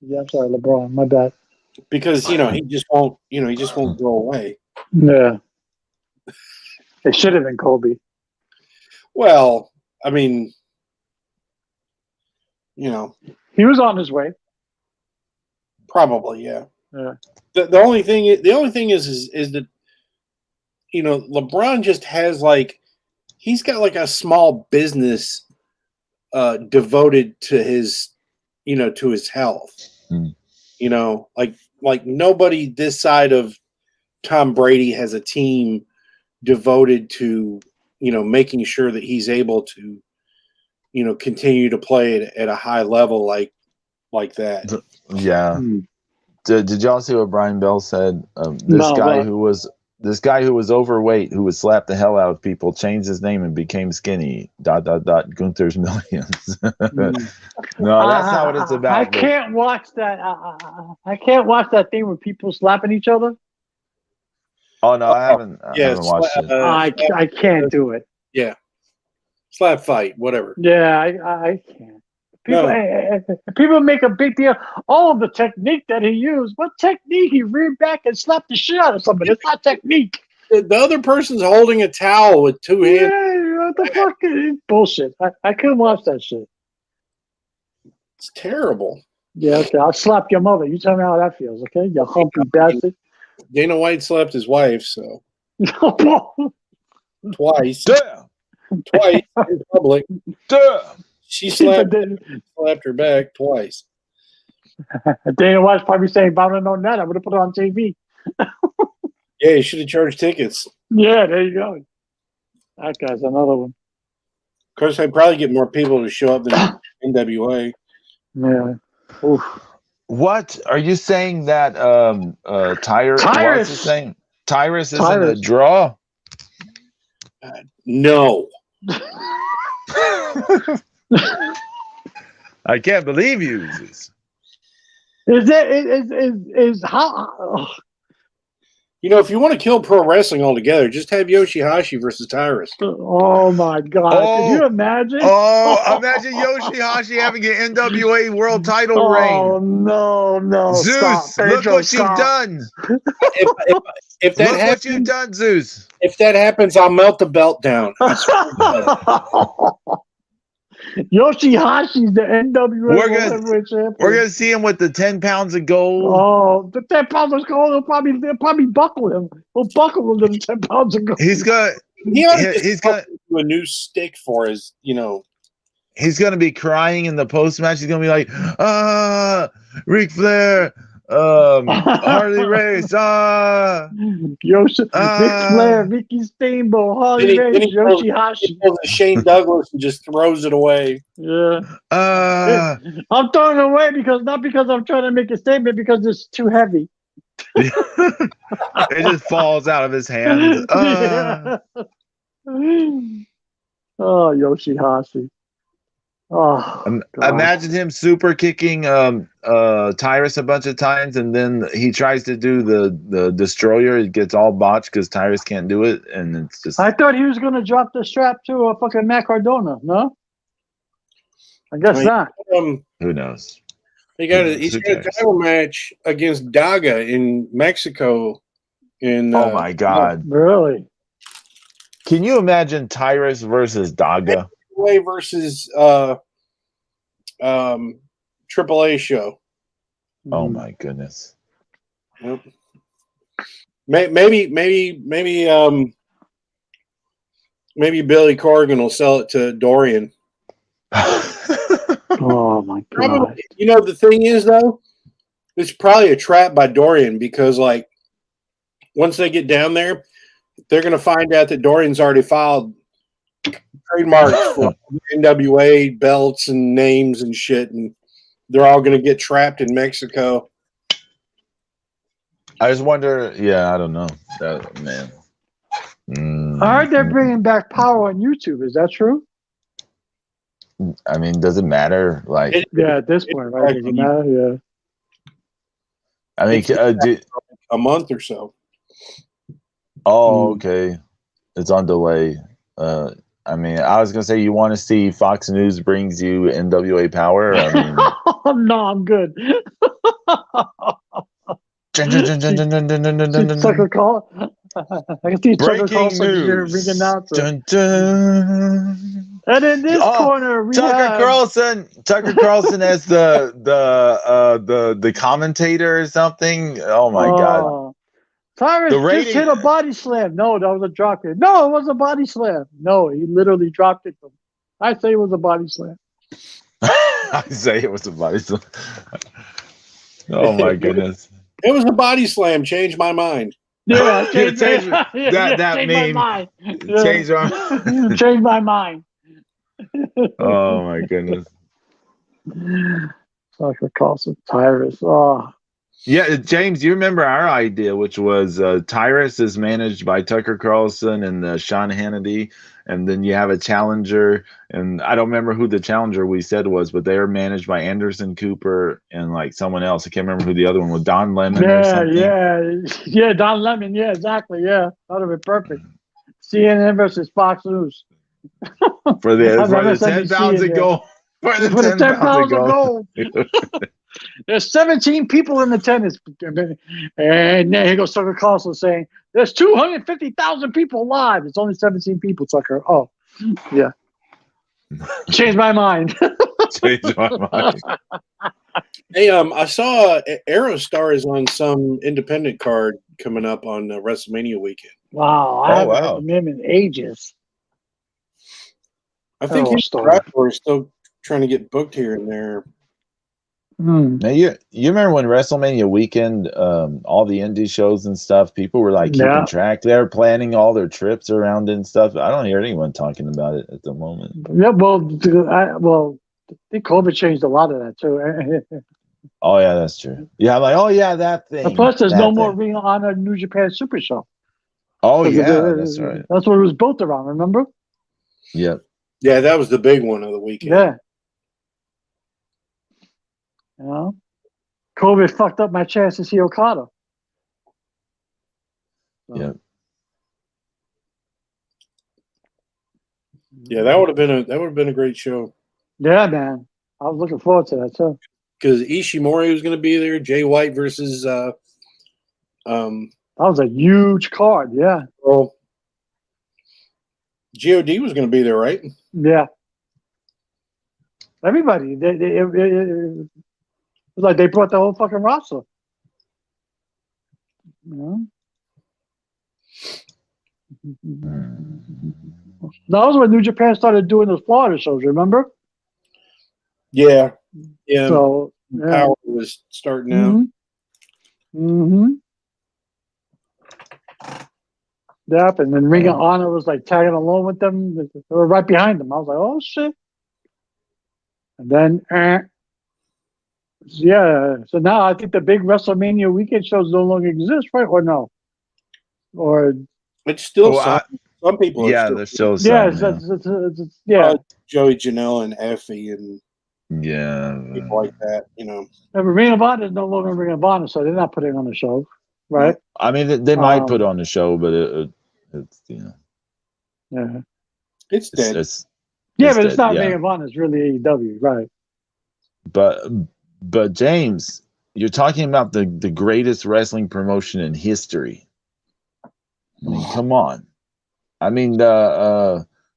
Yeah, I'm sorry, LeBron. My bad. Because he just won't go away. Yeah. It should have been Kobe. Well, I mean, he was on his way. Probably, yeah. Yeah. The only thing is that LeBron just has he's got a small business devoted to his to his health. Like nobody this side of Tom Brady has a team devoted to making sure that he's able to continue to play at a high level like that. Yeah. Did y'all see what Brian Bell said? This guy who was overweight, who would slap the hell out of people, changed his name and became skinny. ... Gunther's Millions. No, that's not what it's about. I can't watch that. I can't watch that thing where people slapping each other. Oh no, I haven't watched it. I can't do it. Yeah, slap fight, whatever. Yeah, I can't. People make a big deal. All of the technique that he used. What technique? He reared back and slapped the shit out of somebody. It's not technique. The other person's holding a towel with 2 hands. Yeah, what the fuck? Bullshit. I couldn't watch that shit. It's terrible. Yeah, okay. I'll slap your mother. You tell me how that feels, okay? You humpy bastard. Dana White slapped his wife, so. Twice. Damn. Twice in public. Damn. She slapped her back twice. Dana White's probably saying, if I would have known that, I would have put it on TV. Yeah, you should have charged tickets. Yeah, there you go. That guy's another one. Of course, I'd probably get more people to show up than NWA. Yeah. Oof. What are you saying that Tyrus is saying? Tyrus isn't a draw? No. I can't believe you. Is how? You know, if you want to kill pro wrestling altogether, just have Yoshihashi versus Tyrus. Oh my God! Could you imagine? Oh, imagine Yoshihashi having an NWA World Title Oh reign. no! Zeus, Stop. look Pedro, what stop. you've done. If that Look happens, what you've done, Zeus. if that happens, I'll melt the belt down. I swear to God. Yoshihashi's the NWA We're World gonna- Heavyweight Champion. We're gonna see him with the 10 pounds of gold. Oh, the 10 pounds of gold. They'll probably buckle him. We'll buckle him to the 10 pounds of gold. He's gonna He's gonna do a new stick for his, he's gonna be crying in the post match. He's gonna be like, Ric Flair, Harley Race, Ric Flair, Ricky Steamboat, Harley Race, he Yoshihashi. pulls a Shane Douglas and just throws it away. Yeah. it I'm throwing it away not because I'm trying to make a statement, because it's too heavy. just falls out of his hand. Yeah. Oh, Yoshihashi. Oh, God. Imagine him super kicking Tyrus a bunch of times, and then he tries to do the destroyer. It gets all botched because Tyrus can't do it, and it's just. I thought he was going to drop the strap to a fucking Matt Cardona. No, I guess not. Who knows? He's got a title match against Daga in Mexico. Oh my God! Really? Can you imagine Tyrus versus Daga? Versus Triple A show. Oh my goodness! Yep. Maybe Billy Corgan will sell it to Dorian. Oh my God! Probably, the thing is though, it's probably a trap by Dorian, because like once they get down there, they're going to find out that Dorian's already filed trademarks for NWA belts and names and shit, and they're all going to get trapped in Mexico. I just wonder. Yeah, I don't know. Man. I heard they're bringing back Power on YouTube. Is that true? I mean, does it matter? Like, yeah, at this point, right? Does it matter? Yeah. I mean, a month or so. Oh, okay. It's on delay. I mean, I was gonna say, you want to see Fox News brings you NWA Power. I mean, no, I'm good. Tucker call. I can see Tucker call ring announcer. And in this corner, we Tucker Carlson as the commentator or something. Oh my God! Tyrus just hit a body slam. No, that was a drop kick. No, it was a body slam. No, he literally dropped kicked him. I say it was a body slam. I say it was a body slam. Oh my goodness! It was a body slam. Changed my mind. Yeah, that meme. Changed my mind. Oh my goodness! Tucker Carlson, Tyrus. Oh. Yeah, James, you remember our idea, which was Tyrus is managed by Tucker Carlson and Sean Hannity, and then you have a challenger, and I don't remember who the challenger we said was, but they were managed by Anderson Cooper and like someone else. I can't remember who the other one was, Don Lemon or something. Yeah, Don Lemon. Yeah, exactly. Yeah, that would have been perfect. CNN versus Fox News. For the 10 pounds of gold. For the 10 pounds of gold. There's 17 people in the tennis, and then here goes Tucker Carlson saying, "There's 250,000 people live. It's only 17 people." Tucker, oh, yeah, changed my mind. Changed my mind. Hey, I saw Aerostar is on some independent card coming up on WrestleMania weekend. Wow, I haven't heard from him in ages. I think he's still trying to get booked here and there. Now you remember when WrestleMania weekend, all the indie shows and stuff, people were like keeping track. They were planning all their trips around and stuff. I don't hear anyone talking about it at the moment. Yeah, I think COVID changed a lot of that too. Oh yeah, that's true. Yeah, I'm like, oh yeah, that thing. And plus, there's no more Ring of Honor New Japan Super Show. Oh yeah, that's right. That's what it was built around. Remember? Yep. Yeah, that was the big one of the weekend. Yeah. You know, COVID fucked up my chance to see Okada. So, Yeah. Yeah, that would have been a great show. Yeah, man. I was looking forward to that too. Because Ishimori was going to be there. Jay White versus That was a huge card. Yeah. well, God was going to be there, right? Yeah. Everybody. It was like they brought the whole fucking roster. You know? That was when New Japan started doing those Florida shows, remember? Yeah, yeah. So, yeah. Power was starting out. Mm-hmm. Yep, and then Ring of Honor was like tagging along with them. They were right behind them. I was like, oh shit. And then, yeah. So now I think the big WrestleMania weekend shows no longer exist, right? Or no? Or It's still some people are still. there's still yeah, some. yeah. Joey Janela and Effie and Yeah. people like that, you know. Ring of Honor is no longer Ring of Honor, so they're not putting on the show, right? I mean, they might put on the show, but it's yeah, it's dead. But it's not Ring of Honor. It's really AEW, right? But James, you're talking about the greatest wrestling promotion in history. I mean, come on. I mean,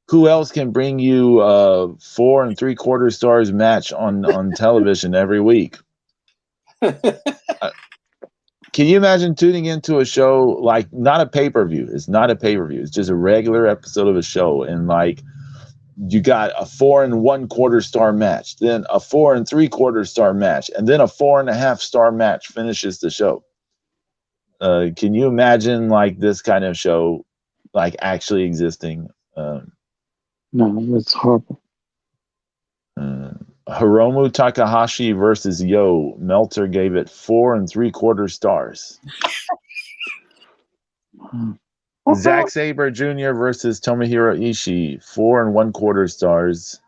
who else can bring you 4 3/4 stars match on television every week? Can you imagine tuning into a show like not a pay-per-view? It's not a pay-per-view. It's just a regular episode of a show, and like you got a 4 1/4 star match, then a 4 3/4 star match, and then a 4.5 star match finishes the show. Can you imagine like this kind of show, like actually existing? No, that's horrible. Hiromu Takahashi versus Yo. Meltzer gave it 4 3/4 stars. Zack Sabre Jr. versus Tomohiro Ishii, 4 1/4 stars.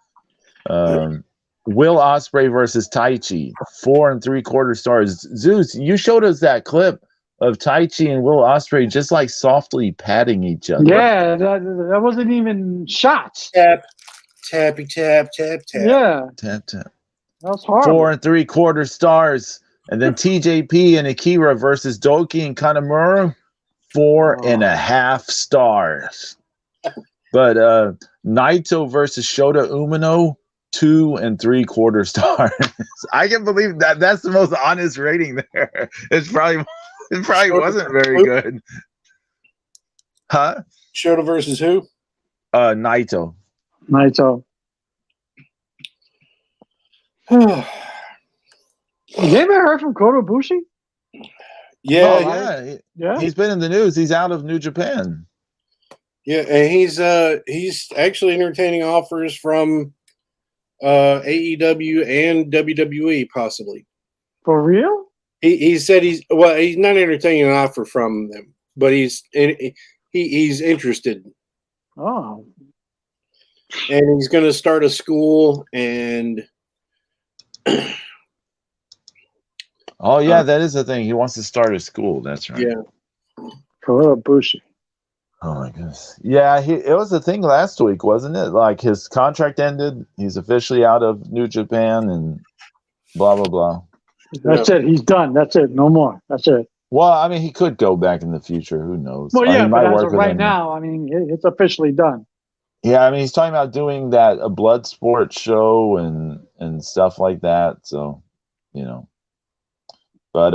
Will Ospreay versus Taichi, 4 3/4 stars. Zeus, you showed us that clip of Taichi and Will Ospreay just like softly patting each other. Yeah, that wasn't even shots. Tappy tap tap tap. Yeah, tap. That was horrible. 4 3/4 stars, and then TJP and Akira versus Doki and Kanemaru, 4.5 stars. But Naito versus Shota Umino, 2 3/4 stars. I can't believe that. That's the most honest rating there. It probably wasn't very good. Huh? Shota versus who? Naito. You ever heard from Kota Ibushi? Yeah. He's been in the news. He's out of New Japan. Yeah, and he's actually entertaining offers from AEW and WWE possibly. For real? He said he's not entertaining an offer from them, but he's interested. Oh. And he's going to start a school and. Oh yeah, that is the thing. He wants to start a school. That's right. Yeah. Kota Ibushi. Oh my goodness. Yeah, it was a thing last week, wasn't it? Like his contract ended. He's officially out of New Japan and blah blah blah. That's it. He's done. That's it. No more. That's it. Well, I mean, he could go back in the future. Who knows? Well, yeah, but as of right him. now, I mean, it's officially done. Yeah, I mean, he's talking about doing a blood sport show and stuff like that. So, you know. But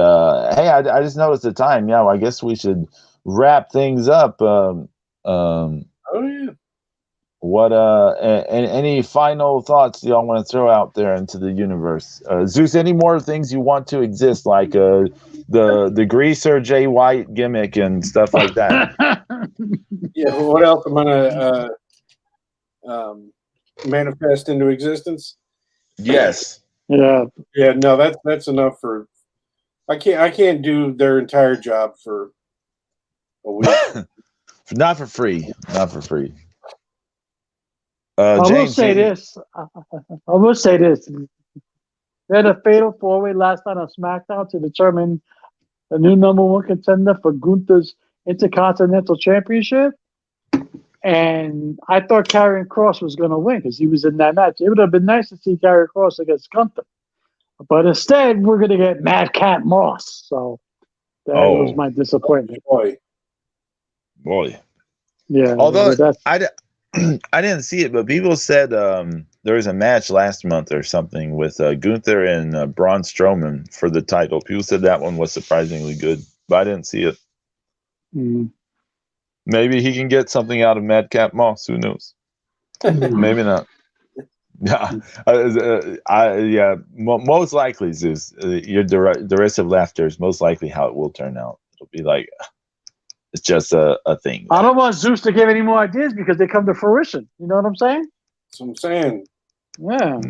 hey, I just noticed the time. Yeah, well, I guess we should wrap things up. Oh yeah. What any final thoughts y'all want to throw out there into the universe? Zeus, any more things you want to exist, like the greaser Jay White gimmick and stuff like that? Yeah. Well, what else am I gonna manifest into existence? Yes. Yeah. Yeah. No, that's enough for. I can't do their entire job for a week. Not for free. Not for free. I will say this. They had a fatal 4-way last night on SmackDown to determine the new #1 contender for Gunther's Intercontinental Championship. And I thought Karrion Kross was going to win because he was in that match. It would have been nice to see Karrion Kross against Gunther. But instead, we're going to get Madcap Moss. So that was my disappointment. Boy. Yeah. Although that's, I didn't see it, but people said there was a match last month or something with Gunther and Braun Strowman for the title. People said that one was surprisingly good, but I didn't see it. Maybe he can get something out of Madcap Moss. Who knows? Maybe not. Yeah, most likely, Zeus. The rest of laughter is most likely how it will turn out. It'll be like it's just a thing. I don't want Zeus to give any more ideas because they come to fruition. You know what I'm saying? That's what I'm saying. Yeah.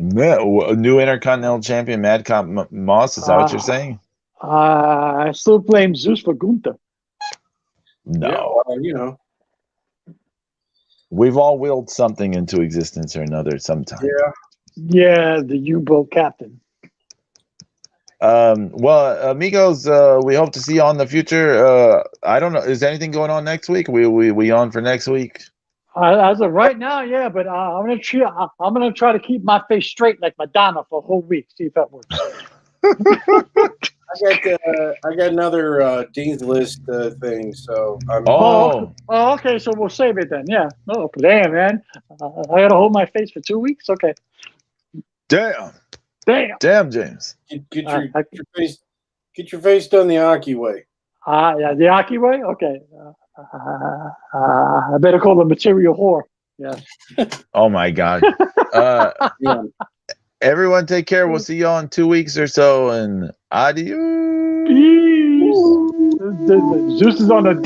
Man, a new Intercontinental Champion, Madcap Moss. Is that what you're saying? I still blame Zeus for Gunther. No. Yeah, well, you know. We've all willed something into existence or another sometime. Yeah, the U-boat captain. Well, amigos, we hope to see you on the future. I don't know. Is anything going on next week? We on for next week? As of right now, yeah, but I'm gonna try to keep my face straight like Madonna for a whole week. See if that works. I got another Dean's List thing, so I'm. Okay, so we'll save it then. Yeah. Oh, damn, man. I gotta hold my face for 2 weeks. Okay. Damn, James. Get your face done the Aki way. Yeah, the Aki way. Okay. I better call the material whore. Yeah. Oh my God. Yeah. Everyone, take care. We'll see y'all in 2 weeks or so, and adios. Peace. Zeus is on the